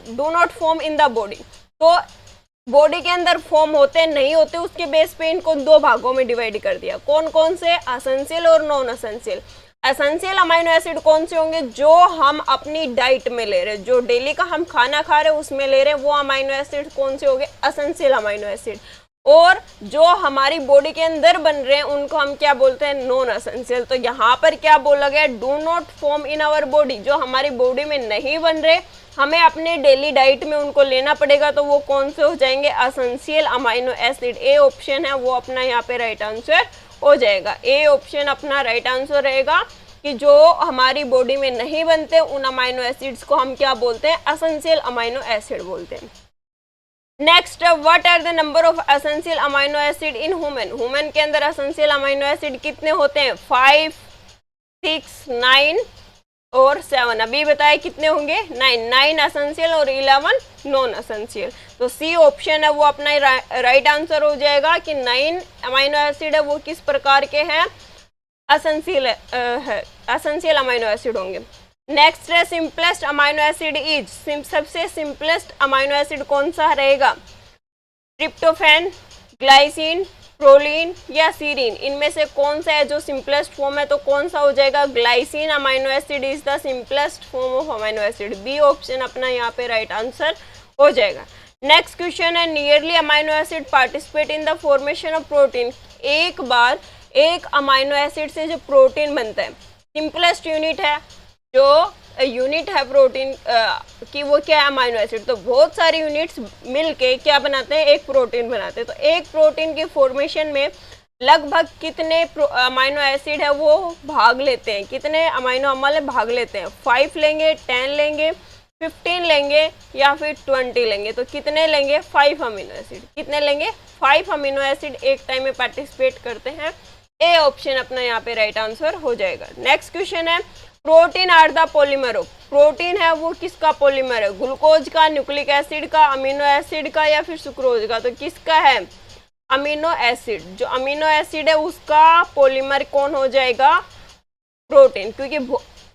do not form in the body, तो बॉडी के अंदर फॉर्म होते नहीं होते, उसके बेस पे इनको 2 भागों में डिवाइड कर दिया। कौन कौन से? एसेंशियल और non essential. Essential amino acid कौन से होंगे? जो हम अपनी डाइट में ले रहे हैं, जो डेली का हम खाना खा रहे हैं उसमें ले रहे हैं, वो अमाइनो एसिड कौन से होंगे? Essential amino acid. और जो हमारी बॉडी के अंदर बन रहे हैं उनको हम क्या बोलते हैं? Non essential. तो यहाँ पर क्या बोला गया? Do not form in our body, जो हमारी बॉडी में नहीं बन रहे, हमें अपने डेली डाइट में उनको लेना पड़ेगा, तो वो कौन से हो जाएंगे? Essential amino acid. A option है वो अपना यहाँ पे राइट आंसर हो जाएगा। ए ऑप्शन अपना राइट आंसर रहेगा कि जो हमारी बॉडी में नहीं बनते उन अमाइनो एसिड्स को हम क्या बोलते हैं? एसेंशियल अमाइनो एसिड बोलते हैं। Next, what are the number of essential amino acid in human, human के अंदर एसेंशियल अमाइनो एसिड कितने होते हैं? 5, 6, 9 और 7। अभी बताए कितने होंगे? 9 एसेंशियल और 11 नॉन एसेंशियल। तो सी ऑप्शन है वो अपना राइट आंसर हो जाएगा कि 9 अमाइनो एसिड है वो किस प्रकार के हैं? एसेंशियल है, एसेंशियल अमाइनो एसिड होंगे। नेक्स्ट है, सिंपलेस्ट अमाइनो एसिड इज, सबसे सिंपलेस्ट अमाइनो एसिड कौन सा रहेगा? ट्रिप्टोफैन, ग्लाइसिन, प्रोलीन या सीरीन, इनमें से कौन सा है जो सिंपलेस्ट फॉर्म है? तो कौन सा हो जाएगा? Glycine amino acid is the simplest form of amino acid. B option अपना यहाँ पे राइट आंसर हो जाएगा। नेक्स्ट क्वेश्चन है, nearly amino acid participate in the formation of protein, एक बार एक अमाइनो एसिड से जो प्रोटीन बनता है, सिंपलेस्ट यूनिट है, जो यूनिट है प्रोटीन की वो क्या है? Amino acid. तो बहुत सारी यूनिट्स मिलके क्या बनाते हैं? एक प्रोटीन बनाते हैं। तो एक प्रोटीन की फॉर्मेशन में लगभग कितने अमाइनो एसिड है वो भाग लेते हैं? कितने अमाइनो अम्ल भाग लेते हैं? 5 लेंगे, 10 लेंगे, 15 लेंगे या फिर 20 लेंगे? तो कितने लेंगे? 5 अमीनो एसिड। कितने लेंगे? 5 अमीनो एसिड एक टाइम में पार्टिसिपेट करते हैं। ए ऑप्शन अपना यहाँ पे राइट आंसर हो जाएगा। नेक्स्ट क्वेश्चन है, protein are the polymer of, protein है वो किसका पॉलीमर है? ग्लूकोज का, न्यूक्लिक एसिड का, अमीनो एसिड का या फिर सुक्रोज का? तो किसका है? Amino acid. जो अमीनो एसिड है उसका पॉलीमर कौन हो जाएगा? प्रोटीन। क्योंकि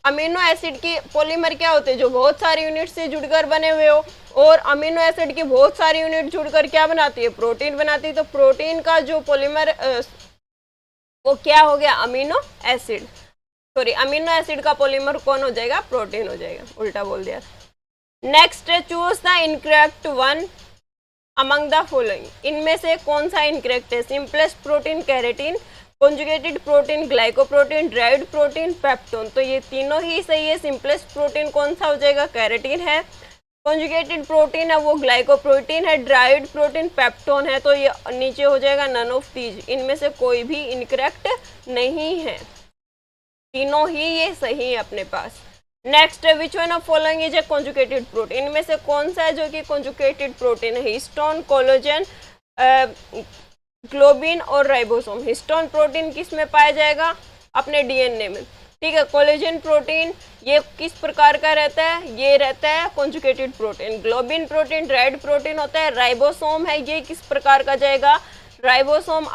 अमीनो एसिड की पॉलीमर क्या होते हैं? जो बहुत सारी यूनिट से जुड़कर बने हुए हो, और अमीनो एसिड की बहुत सारी यूनिट जुड़कर क्या बनाती है? प्रोटीन बनाती है। तो प्रोटीन का जो पॉलीमर वो क्या हो गया? Amino acid. Sorry, amino acid का पॉलीमर कौन हो जाएगा? प्रोटीन हो जाएगा, उल्टा बोल दिया। Next, choose the incorrect one among the following, इनमें से कौन सा इनकरेक्ट है? Simplest protein keratin, conjugated protein glycoprotein, derived protein peptone. तो ये तीनों ही सही है। सिंपलेस्ट प्रोटीन कौन सा हो जाएगा? कैरेटीन है। कॉन्जुगेटेड प्रोटीन है वो ग्लाइकोप्रोटीन है। ड्राइव्ड प्रोटीन पेप्टोन है। तो ये नीचे हो जाएगा नन ऑफ दीज, इनमें से कोई भी इनकरेक्ट नहीं है, तीनों ही ये सही है अपने पास। Next, which one of following is a conjugated protein, इनमें से कौन सा है जो कि कॉन्जुगेटेड प्रोटीन है? हिस्टोन, कोलेजन, ग्लोबिन और राइबोसोम। हिस्टोन प्रोटीन किस में पाया जाएगा? अपने डीएनए में। ठीक है। कोलेजन प्रोटीन ये किस प्रकार का रहता है, ये रहता है conjugated protein. Globin protein red protein होता है। राइबोसोम है, ये किस प्रकार का जाएगा, राइबोसोम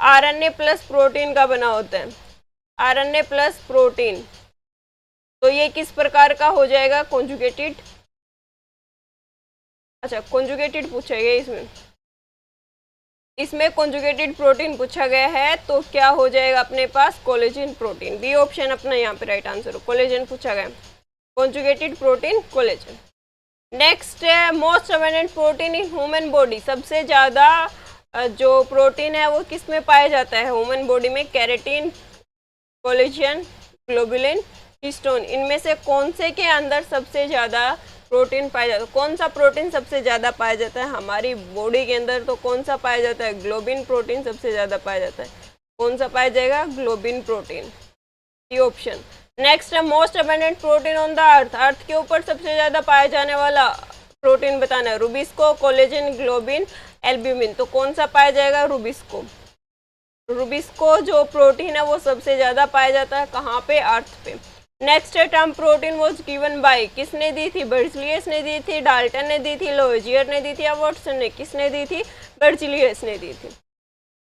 आरएनए प्लस प्रोटीन का बना होता है, आरएनए प्लस प्रोटीन, तो ये किस प्रकार का हो जाएगा, कॉन्जुगेटेड। अच्छा कॉन्जुगेटेड पूछा गया इसमें कॉन्जुगेटेड प्रोटीन पूछा गया है, तो क्या हो जाएगा अपने पास, कोलेजन प्रोटीन। बी ऑप्शन अपना यहाँ पे राइट आंसर हो, कोलेजन पूछा गया, कॉन्जुगेटेड प्रोटीन कोलेजन। नेक्स्ट है most abundant protein in human body, सबसे ज्यादा जो प्रोटीन है वो किस में पाया जाता है ह्यूमन बॉडी में, केराटिन, कोलेजन, ग्लोबुलिन, हिस्टोन, इनमें से कौन से के अंदर सबसे ज्यादा प्रोटीन पाया जाता है, कौन सा प्रोटीन सबसे ज्यादा पाया जाता है हमारी बॉडी के अंदर, तो कौन सा पाया जाता है, ग्लोबिन प्रोटीन सबसे ज्यादा पाया जाता है। कौन सा पाया जाएगा, ग्लोबिन प्रोटीन, ये ऑप्शन। नेक्स्ट है most abundant protein on the earth, earth के ऊपर सबसे ज्यादा पाया जाने वाला प्रोटीन बताना है, रूबिस्को, कोलेजन, ग्लोबिन, एल्ब्यूमिन, तो कौन सा पाया जाएगा, रूबिस्को। रूबिस्को जो प्रोटीन है वो सबसे ज्यादा पाया जाता है कहाँ पे, अर्थ पे। Next term protein was given by, किसने दी थी, बर्जिलियस ने दी थी, डाल्टन ने दी थी, लोजियर ने दी थी या वाटसन ने, किसने दी थी, बर्जिलियस ने दी थी।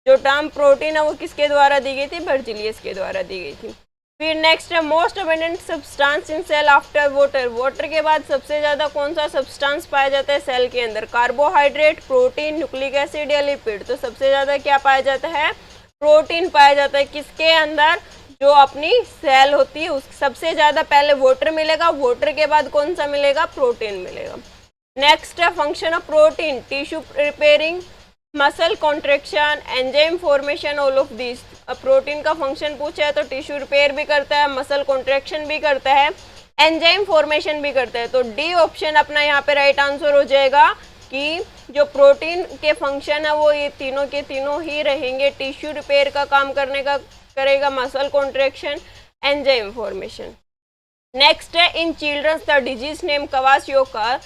जो टर्म प्रोटीन है वो किसके द्वारा दी गई थी, बर्जिलियस के द्वारा दी गई थी। फिर नेक्स्ट है most abundant substance in cell after water, water के बाद सबसे ज्यादा कौन सा सब्सटेंस पाया जाता है सेल के अंदर, कार्बोहाइड्रेट, प्रोटीन, न्यूक्लिक एसिड या लिपिड, तो सबसे ज्यादा क्या पाया जाता है, प्रोटीन पाया जाता है किसके अंदर, जो अपनी सेल होती है उस सबसे ज्यादा पहले वाटर मिलेगा, वाटर के बाद कौन सा मिलेगा, प्रोटीन मिलेगा। नेक्स्ट है function of protein, tissue repairing, muscle contraction, enzyme formation, all of this. अब प्रोटीन का फंक्शन पूछा है तो टिश्यू रिपेयर भी करता है, मसल कॉन्ट्रेक्शन भी करता है, एंजाइम फॉर्मेशन भी करता है, तो डी ऑप्शन अपना यहाँ पे राइट आंसर हो जाएगा कि जो प्रोटीन के फंक्शन है वो ये तीनों के तीनों ही रहेंगे, टिश्यू रिपेयर का काम करने का करेगा, muscle contraction, enzyme formation. Next है in childrens the disease name kwashiorkor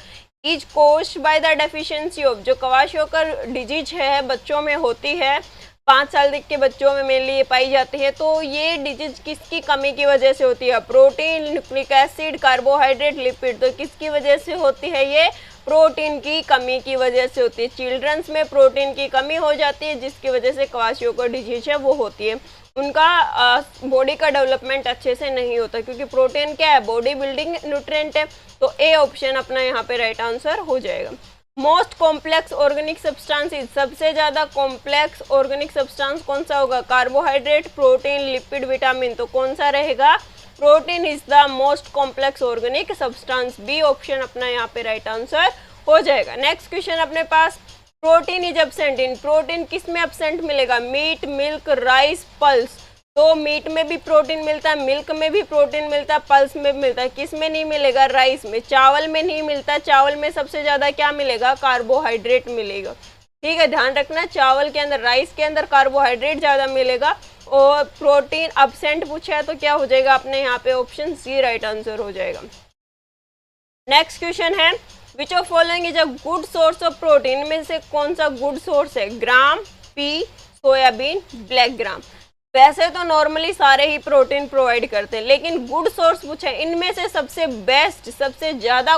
is caused by the deficiency of, जो क्वाशियोकर डिजीज है बच्चों में होती है, 5 साल तक के बच्चों में मेनली ये पाई जाती है, तो ये डिजीज किसकी कमी की वजह से होती है, protein, nucleic acid, carbohydrate, lipid, तो किसकी वजह से होती है, ये प्रोटीन की कमी की वजह से होती है। चिल्ड्रंस में प्रोटीन की कमी हो जाती है जिसकी वजह से क्वाशियोकर डिजीज है वो होती है, उनका बॉडी का डेवलपमेंट अच्छे से नहीं होता, क्योंकि प्रोटीन क्या है, बॉडी बिल्डिंग न्यूट्रिएंट है, तो ए ऑप्शन अपना यहाँ पे राइट आंसर हो जाएगा। मोस्ट कॉम्प्लेक्स ऑर्गेनिक सब्सटेंसेस, सबसे ज्यादा कॉम्प्लेक्स ऑर्गेनिक सब्सटेंस कौन सा होगा, कार्बोहाइड्रेट, प्रोटीन, लिपिड, विटामिन, तो कौन सा रहेगा, protein is the most complex organic substance, B option अपना यहाँ पे राइट आंसर हो जाएगा। नेक्स्ट क्वेश्चन अपने पास, protein is absent in, protein किस में एब्सेंट मिलेगा, मीट, मिल्क, राइस, पल्स, तो मीट में भी प्रोटीन मिलता है, मिल्क में भी प्रोटीन मिलता है, पल्स में भी मिलता है, किस में नहीं मिलेगा, राइस में, चावल में नहीं मिलता, चावल में सबसे ज्यादा क्या मिलेगा, कार्बोहाइड्रेट मिलेगा, ठीक है ध्यान रखना, चावल के अंदर, राइस के अंदर कार्बोहाइड्रेट ज्यादा मिलेगा, और प्रोटीन एब्सेंट पूछा है तो क्या हो जाएगा अपने यहाँ पे ऑप्शन सी राइट आंसर हो जाएगा। नेक्स्ट क्वेश्चन है which of following is a good source of protein, में से कौन सा गुड सोर्स है, ग्राम, पी, सोयाबीन, ब्लैक ग्राम। वैसे तो नॉर्मली सारे ही प्रोटीन प्रोवाइड करते हैं, लेकिन गुड सोर्स पूछा है, इनमें से सबसे बेस्ट, सबसे ज़्यादा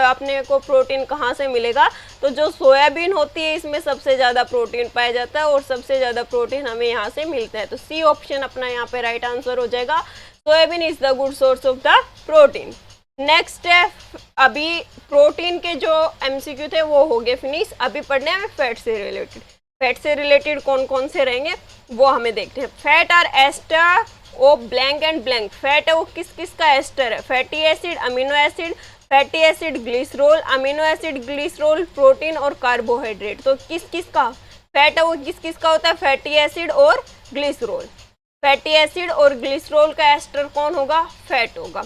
अपने को प्रोटीन कहाँ से मिलेगा, तो जो सोयाबीन होती है इसमें सबसे ज़्यादा प्रोटीन पाया जाता है और सबसे ज़्यादा प्रोटीन हमें यहाँ से मिलता है, तो सी ऑप्शन अपना यहाँ पे राइट आंसर हो जाएगा, soybean is the good source of the protein. Next है अभी प्रोटीन के जो एमसीक्यू थे वो हो गए फिनिश, अभी पढ़ने हैं फैट से रिलेटेड, फैट से रिलेटेड कौन कौन से रहेंगे वो हमें देखते हैं। Fat are ester of blank and blank, fat है वो किस किस का एस्टर है, fatty acid, amino acid, fatty acid, glycerol, amino acid, glycerol, protein और कार्बोहाइड्रेट, तो किस किस का फैट है वो किस किस का होता है, फैटी एसिड और ग्लिसरॉल, फैटी एसिड और ग्लिसरॉल का एस्टर कौन होगा, फैट होगा।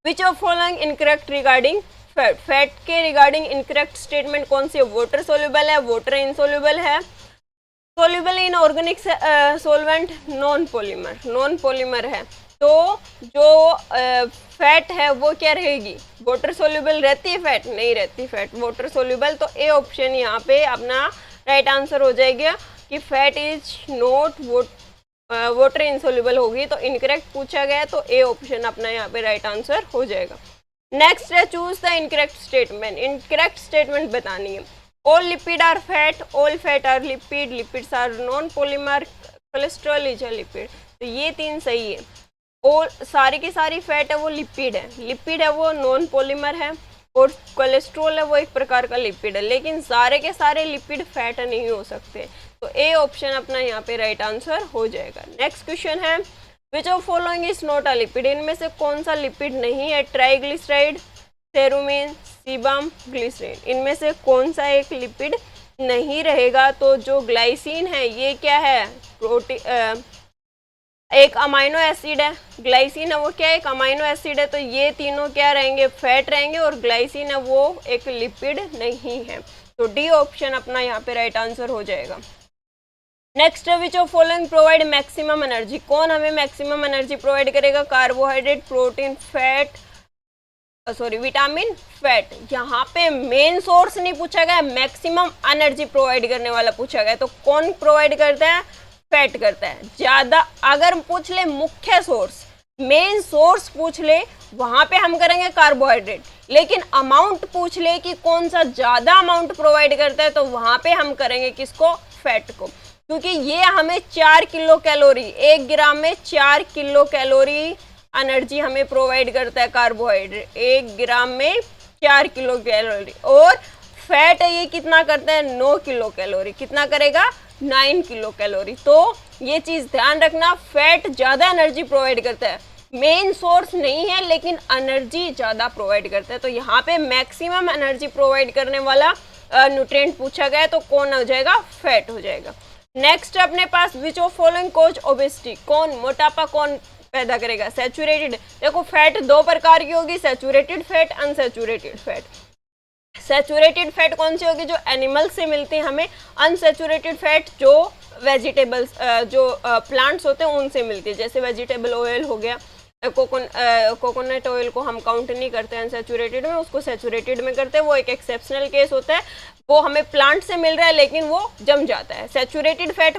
विच of following incorrect regarding fat, fat के रिगार्डिंग इनकरेक्ट स्टेटमेंट कौन सी है, वाटर सोल्यूबल है, वाटर इनसोल्यूबल है, soluble in organic solvent, non polymer, non polymer है, तो जो फैट है वो क्या रहेगी, वाटर सोल्यूबल रहती है, फैट नहीं रहती, फैट वाटर सोल्यूबल, तो ए ऑप्शन यहाँ पे अपना राइट आंसर हो जाएगा कि fat is not water insoluble होगी, तो इनकरेक्ट पूछा गया है, तो ए ऑप्शन अपना यहाँ पे राइट आंसर हो जाएगा। नेक्स्ट है choose the incorrect statement. Incorrect statement बतानी है। All lipid are fat, all fat are lipid, lipids are non polymer, cholesterol is a lipid. तो ये तीन सही है। और सारी की सारी फैट है वो लिपिड है, लिपिड है वो नॉन पॉलीमर है, और कोलेस्ट्रॉल है वो एक प्रकार का लिपिड है, लेकिन सारे के सारे लिपिड फैट नहीं हो सकते। तो ए ऑप्शन अपना यहाँ पे राइट आंसर हो जाएगा। नेक्स्ट क्वेश्चन है which of following is not a lipid. इनमें से कौन सा लिपिड नहीं है। Triglyceride, cerumen, sebum, glycerine. इनमें से कौन सा एक लिपिड नहीं रहेगा। तो जो ग्लाइसिन है ये क्या है, प्रोटीन, एक अमाइनो एसिड है। ग्लाइसिन है वो क्या है, एक अमाइनो एसिड है। तो ये तीनों क्या रहेंगे, फैट रहेंगे, और ग्लाइसिन है वो एक लिपिड नहीं है। तो डी ऑप्शन अपना यहाँ पे राइट आंसर हो जाएगा। Next which of following provide maximum energy. कौन हमें मैक्सिमम एनर्जी प्रोवाइड करेगा। Carbohydrate, protein, fat, sorry vitamin, fat. यहाँ पे मेन सोर्स नहीं पूछा गया, मैक्सिमम एनर्जी प्रोवाइड करने वाला पूछा गया। तो कौन प्रोवाइड करता है, फैट करता है ज्यादा। अगर पूछ ले मुख्य सोर्स, मेन सोर्स पूछ ले, वहां पे हम करेंगे कार्बोहाइड्रेट। लेकिन अमाउंट पूछ ले कि कौन सा ज्यादा अमाउंट प्रोवाइड करता है, तो वहां पे हम करेंगे किसको, फैट को। क्योंकि ये हमें 4 किलो कैलोरी, 1 ग्राम में 4 किलो कैलोरी एनर्जी हमें प्रोवाइड करता है कार्बोहाइड्रेट। 1 ग्राम में 4 किलो कैलोरी। और फैट है ये कितना करता है, 9 किलो कैलोरी। कितना करेगा, 9 किलो कैलोरी। तो ये चीज ध्यान रखना, फैट ज्यादा एनर्जी प्रोवाइड करता है, मेन सोर्स नहीं है लेकिन एनर्जी ज्यादा प्रोवाइड करता है। तो यहाँ पे मैक्सिमम एनर्जी प्रोवाइड करने वाला न्यूट्रिएंट पूछा गया है, तो कौन हो जाएगा, फैट हो जाएगा। नेक्स्ट अपने पास which of following cause obesity. कौन मोटापा कौन पैदा करेगा, सैचुरेटेड। देखो फैट दो प्रकार की होगी, saturated fat, unsaturated fat. Saturated fat कौन सी होगी, जो एनिमल से मिलते हैं हमें। अनसैचुरेटेड फैट जो वेजिटेबल्स, जो प्लांट्स होते हैं उनसे मिलती है। जैसे वेजिटेबल ऑयल हो गया, कोकोनट ऑयल को हम काउंट नहीं करते हैं अनसैचुरेटेड में, उसको सैचुरेटेड में करते हैं। वो एक एक्सेप्शनल केस होता है, वो हमें प्लांट से मिल रहा है लेकिन वो जम जाता है। सैचुरेटेड फैट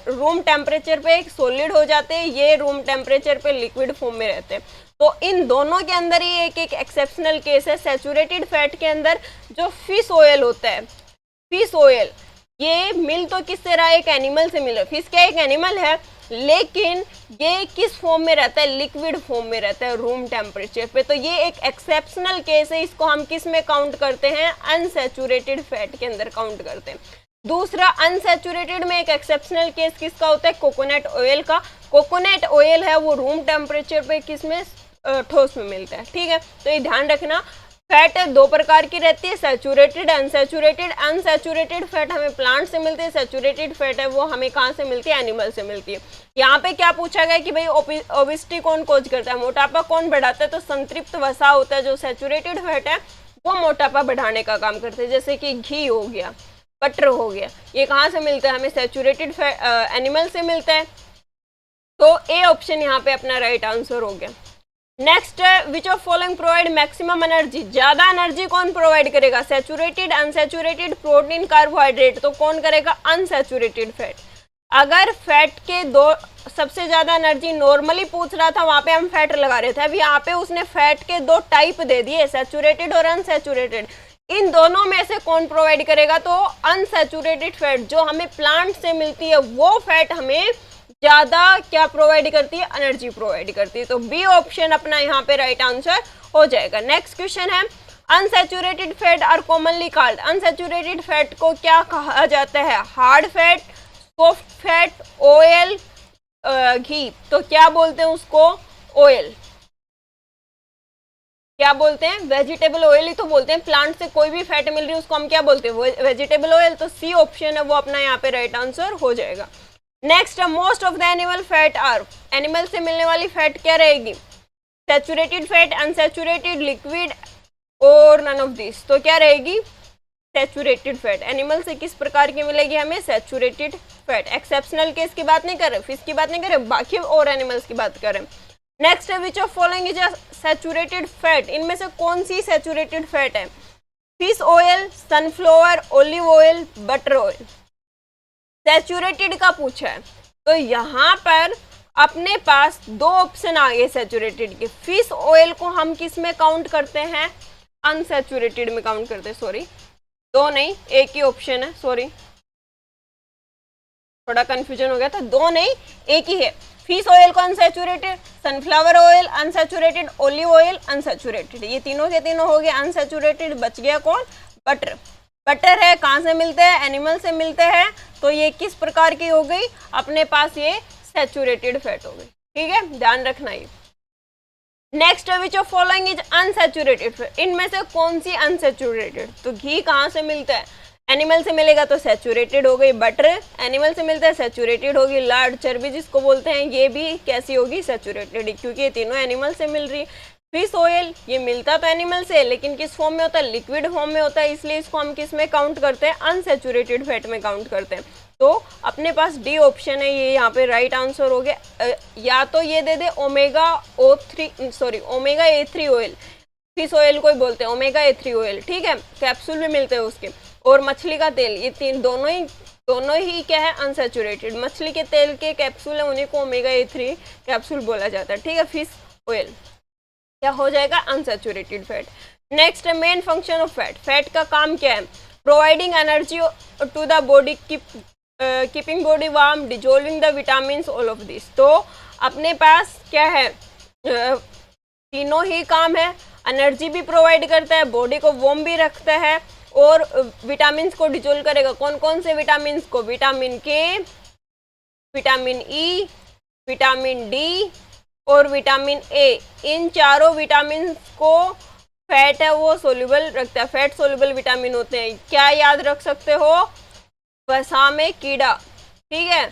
रूम टेम्परेचर पे सॉलिड हो जाते हैं, ये रूम टेम्परेचर पे लिक्विड फॉर्म में रहते हैं। तो इन दोनों के अंदर ही एक एक एक्सेप्शनल केस है। सैचुरेटेड फैट के अंदर जो फिश ऑयल होता है, फिश ऑयल ये मिल तो किससे रहा है, एक एनिमल से मिल रहा है। फिश क्या एक एनिमल है, लेकिन ये किस फॉर्म में रहता है, लिक्विड फॉर्म में रहता है रूम टेम्परेचर पे। तो ये एक एक्सेप्शनल केस है, इसको हम किस में काउंट करते हैं, अनसैचुरेटेड फैट के अंदर काउंट करते हैं। दूसरा अनसैचुरेटेड में एक एक्सेप्शनल केस किसका होता है, कोकोनट ऑयल का। कोकोनट ऑयल है वो रूम टेम्परेचर पे किस में, ठोस में मिलता है। ठीक है, तो ये ध्यान रखना। फैट दो प्रकार की रहती है, सैचुरेटेड, अनसैचुरेटेड। अनसैचुरेटेड फैट हमें प्लांट से मिलती है, सैचुरेटेड फैट है वो हमें कहाँ से मिलती है, एनिमल से मिलती है। यहाँ पे क्या पूछा गया कि भाई ओबेसिटी कौन कोज करता है, मोटापा कौन बढ़ाता है। तो संतृप्त वसा होता है जो सैचुरेटेड फैट है वो मोटापा बढ़ाने का काम करते हैं। जैसे कि घी हो गया, बटर हो गया, ये कहाँ से मिलता है, हमें सैचुरेटेड एनिमल से मिलता है। तो ए ऑप्शन यहाँ पे अपना राइट आंसर हो गया। Next which of following provide maximum energy. ज्यादा एनर्जी कौन प्रोवाइड करेगा, सैचुरेटेड, अनसैचुरेटेड, प्रोटीन, कार्बोहाइड्रेट। तो कौन करेगा, अनसैचुरेटेड फैट। अगर फैट के दो सबसे ज्यादा एनर्जी नॉर्मली पूछ रहा था, वहां पे हम फैट लगा रहे थे। अब यहाँ पे उसने फैट के दो टाइप दे दिए, सैचुरेटेड और अनसैचुरेटेड। इन दोनों में से कौन प्रोवाइड करेगा, तो अनसैचुरेटेड फैट जो हमें प्लांट से मिलती है वो फैट हमें ज्यादा क्या प्रोवाइड करती है, एनर्जी प्रोवाइड करती है। तो बी ऑप्शन अपना यहाँ पे राइट आंसर हो जाएगा। नेक्स्ट क्वेश्चन है unsaturated fat are commonly called. Unsaturated fat को क्या कहा जाता है, hard fat, soft fat, oil, घी। तो क्या बोलते हैं उसको, ऑयल। क्या बोलते हैं, वेजिटेबल ऑयल ही तो बोलते हैं। प्लांट से कोई भी फैट मिल रही है उसको हम क्या बोलते हैं, वेजिटेबल ऑयल। तो सी ऑप्शन है वो अपना यहाँ पे राइट आंसर हो जाएगा। Next most of the animal fat are. Animal से मिलने वाली फैट क्या रहेगी, सैचुरेटेड फैट, अनसैचुरेटेड, लिक्विड और नन ऑफ दिस। तो क्या रहेगी, सैचुरेटेड फैट। एनिमल से किस प्रकार की मिलेगी हमें, सैचुरेटेड फैट। एक्सेप्शनल केस की बात नहीं कर रहे, फिश की बात नहीं कर रहे, बाकी और एनिमल्स की बात कर रहे हैं। नेक्स्ट है which of following is a saturated fat. इनमें से कौन सी सैचुरेटेड फैट है, fish oil, sunflower, olive oil, butter oil. Saturated का पूछा है, तो यहाँ पर अपने पास दो ऑप्शन आ गए सैचुरेटेड के। फिश ऑयल को हम किस में काउंट करते हैं? अनसैचुरेटेड में काउंट करते हैं। सॉरी, दो नहीं, एक ही ऑप्शन है, सॉरी थोड़ा कंफ्यूजन हो गया था। दो नहीं, एक ही है। फिश ऑयल को unsaturated, sunflower oil unsaturated, olive oil unsaturated, ये तीनों के तीनों हो गए अनसैचुरेटेड। बच गया कौन? बटर। बटर है, कहाँ से मिलते हैं? एनिमल से मिलते हैं। तो ये किस प्रकार की हो गई? अपने पास ये सैचुरेटेड फैट हो गई। ठीक है, ध्यान रखना ये। Next which of following is unsaturated fat, इनमें से कौन सी अनसैचुरेटेड? तो घी कहाँ से मिलता है? एनिमल से मिलेगा तो सैचुरेटेड हो गई। बटर एनिमल से मिलता है, सैचुरेटेड होगी। लार्ड चर्बी जिसको बोलते हैं, ये भी कैसी होगी? सैचुरेटेड, क्योंकि ये तीनों एनिमल से मिल रही। फिश ऑयल ये मिलता तो एनिमल से, लेकिन किस फॉर्म में होता है? लिक्विड फॉर्म में होता है, इसलिए इसको हम किस में काउंट करते हैं? अनसैचुरेटेड फैट में काउंट करते हैं। तो अपने पास डी ऑप्शन है, ये यहाँ पे राइट आंसर हो गया। या तो ये दे दे ओमेगा ओमेगा ए3 ऑयल, फिश ऑयल को ही बोलते हैं ओमेगा ए3 ऑयल। ठीक है, कैप्सूल भी मिलते हैं उसके। और मछली का तेल, ये तीन दोनों ही क्या है? अनसैचुरेटेड। मछली के तेल के कैप्सूल है, उन्हीं को ओमेगा ए3 कैप्सूल बोला जाता है। ठीक है, फिश ऑयल क्या हो जाएगा? Unsaturated fat. नेक्स्ट है main function of fat. Fat का काम क्या है? Providing energy to the body, keeping body warm, dissolving the vitamin, all of this. तो अपने पास क्या है? तीनों ही काम है। एनर्जी भी प्रोवाइड करता है, बॉडी को वार्म भी रखता है, और विटामिन को डिजोल्व करेगा। कौन कौन से विटामिन को? विटामिन के, विटामिन ई, विटामिन डी और विटामिन ए। इन चारों विटामिन को फैट है वो सोल्यूबल रखता है। फैट सोल्यूबल विटामिन होते हैं। क्या याद रख सकते हो? वसा में कीड़ा। ठीक है,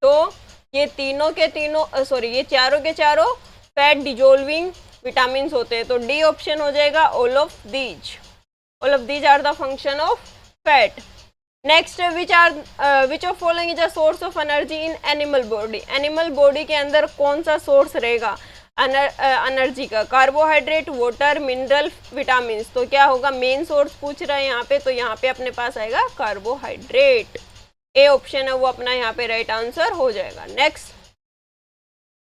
तो ये तीनों के तीनों ये चारों के चारों फैट डिजोल्विंग विटामिन होते हैं। तो डी ऑप्शन हो जाएगा all of these are the function of fat. Next which of following is a source of energy in animal body. Animal body के अंदर कौन सा सोर्स रहेगा एनर्जी का? Carbohydrate, water, mineral, vitamin. तो क्या होगा? मेन सोर्स पूछ रहा है यहाँ पे, तो यहाँ पे अपने पास आएगा कार्बोहाइड्रेट। ए ऑप्शन है वो अपना यहाँ पे राइट आंसर हो जाएगा। नेक्स्ट,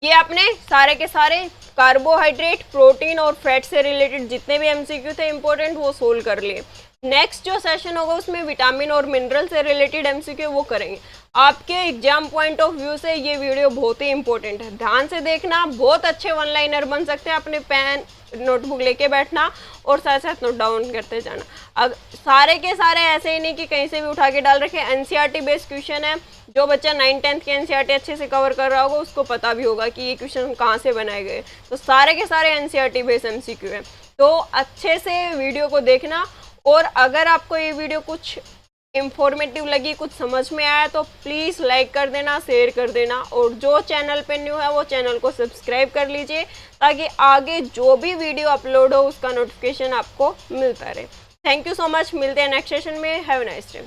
ये अपने सारे के सारे कार्बोहाइड्रेट, प्रोटीन और फैट से रिलेटेड जितने भी एमसीक्यू थे इंपॉर्टेंट वो सोल्व कर लिए। नेक्स्ट जो सेशन होगा उसमें विटामिन और मिनरल से रिलेटेड एमसीक्यू वो करेंगे। आपके एग्जाम पॉइंट ऑफ व्यू से ये वीडियो बहुत ही इंपॉर्टेंट है, ध्यान से देखना। बहुत अच्छे वन लाइनर बन सकते हैं। अपने पेन नोटबुक लेके बैठना और साथ साथ नोट डाउन करते जाना। अब सारे के सारे ऐसे ही नहीं कि कहीं से भी उठा के डाल रखे। एनसीईआरटी बेस्ड क्वेश्चन है। जो बच्चा 9th-10th के एनसीईआरटी अच्छे से कवर कर रहा होगा उसको पता भी होगा कि ये क्वेश्चन कहाँ से बनाए गए। तो सारे के सारे एनसीईआरटी बेस्ड एमसीक्यू है। तो अच्छे से वीडियो को देखना। और अगर आपको ये वीडियो कुछ इंफॉर्मेटिव लगी, कुछ समझ में आया, तो प्लीज़ लाइक कर देना, शेयर कर देना। और जो चैनल पे न्यू है वो चैनल को सब्सक्राइब कर लीजिए, ताकि आगे जो भी वीडियो अपलोड हो उसका नोटिफिकेशन आपको मिलता रहे। Thank you so much. मिलते हैं नेक्स्ट सेशन में। Have a nice day.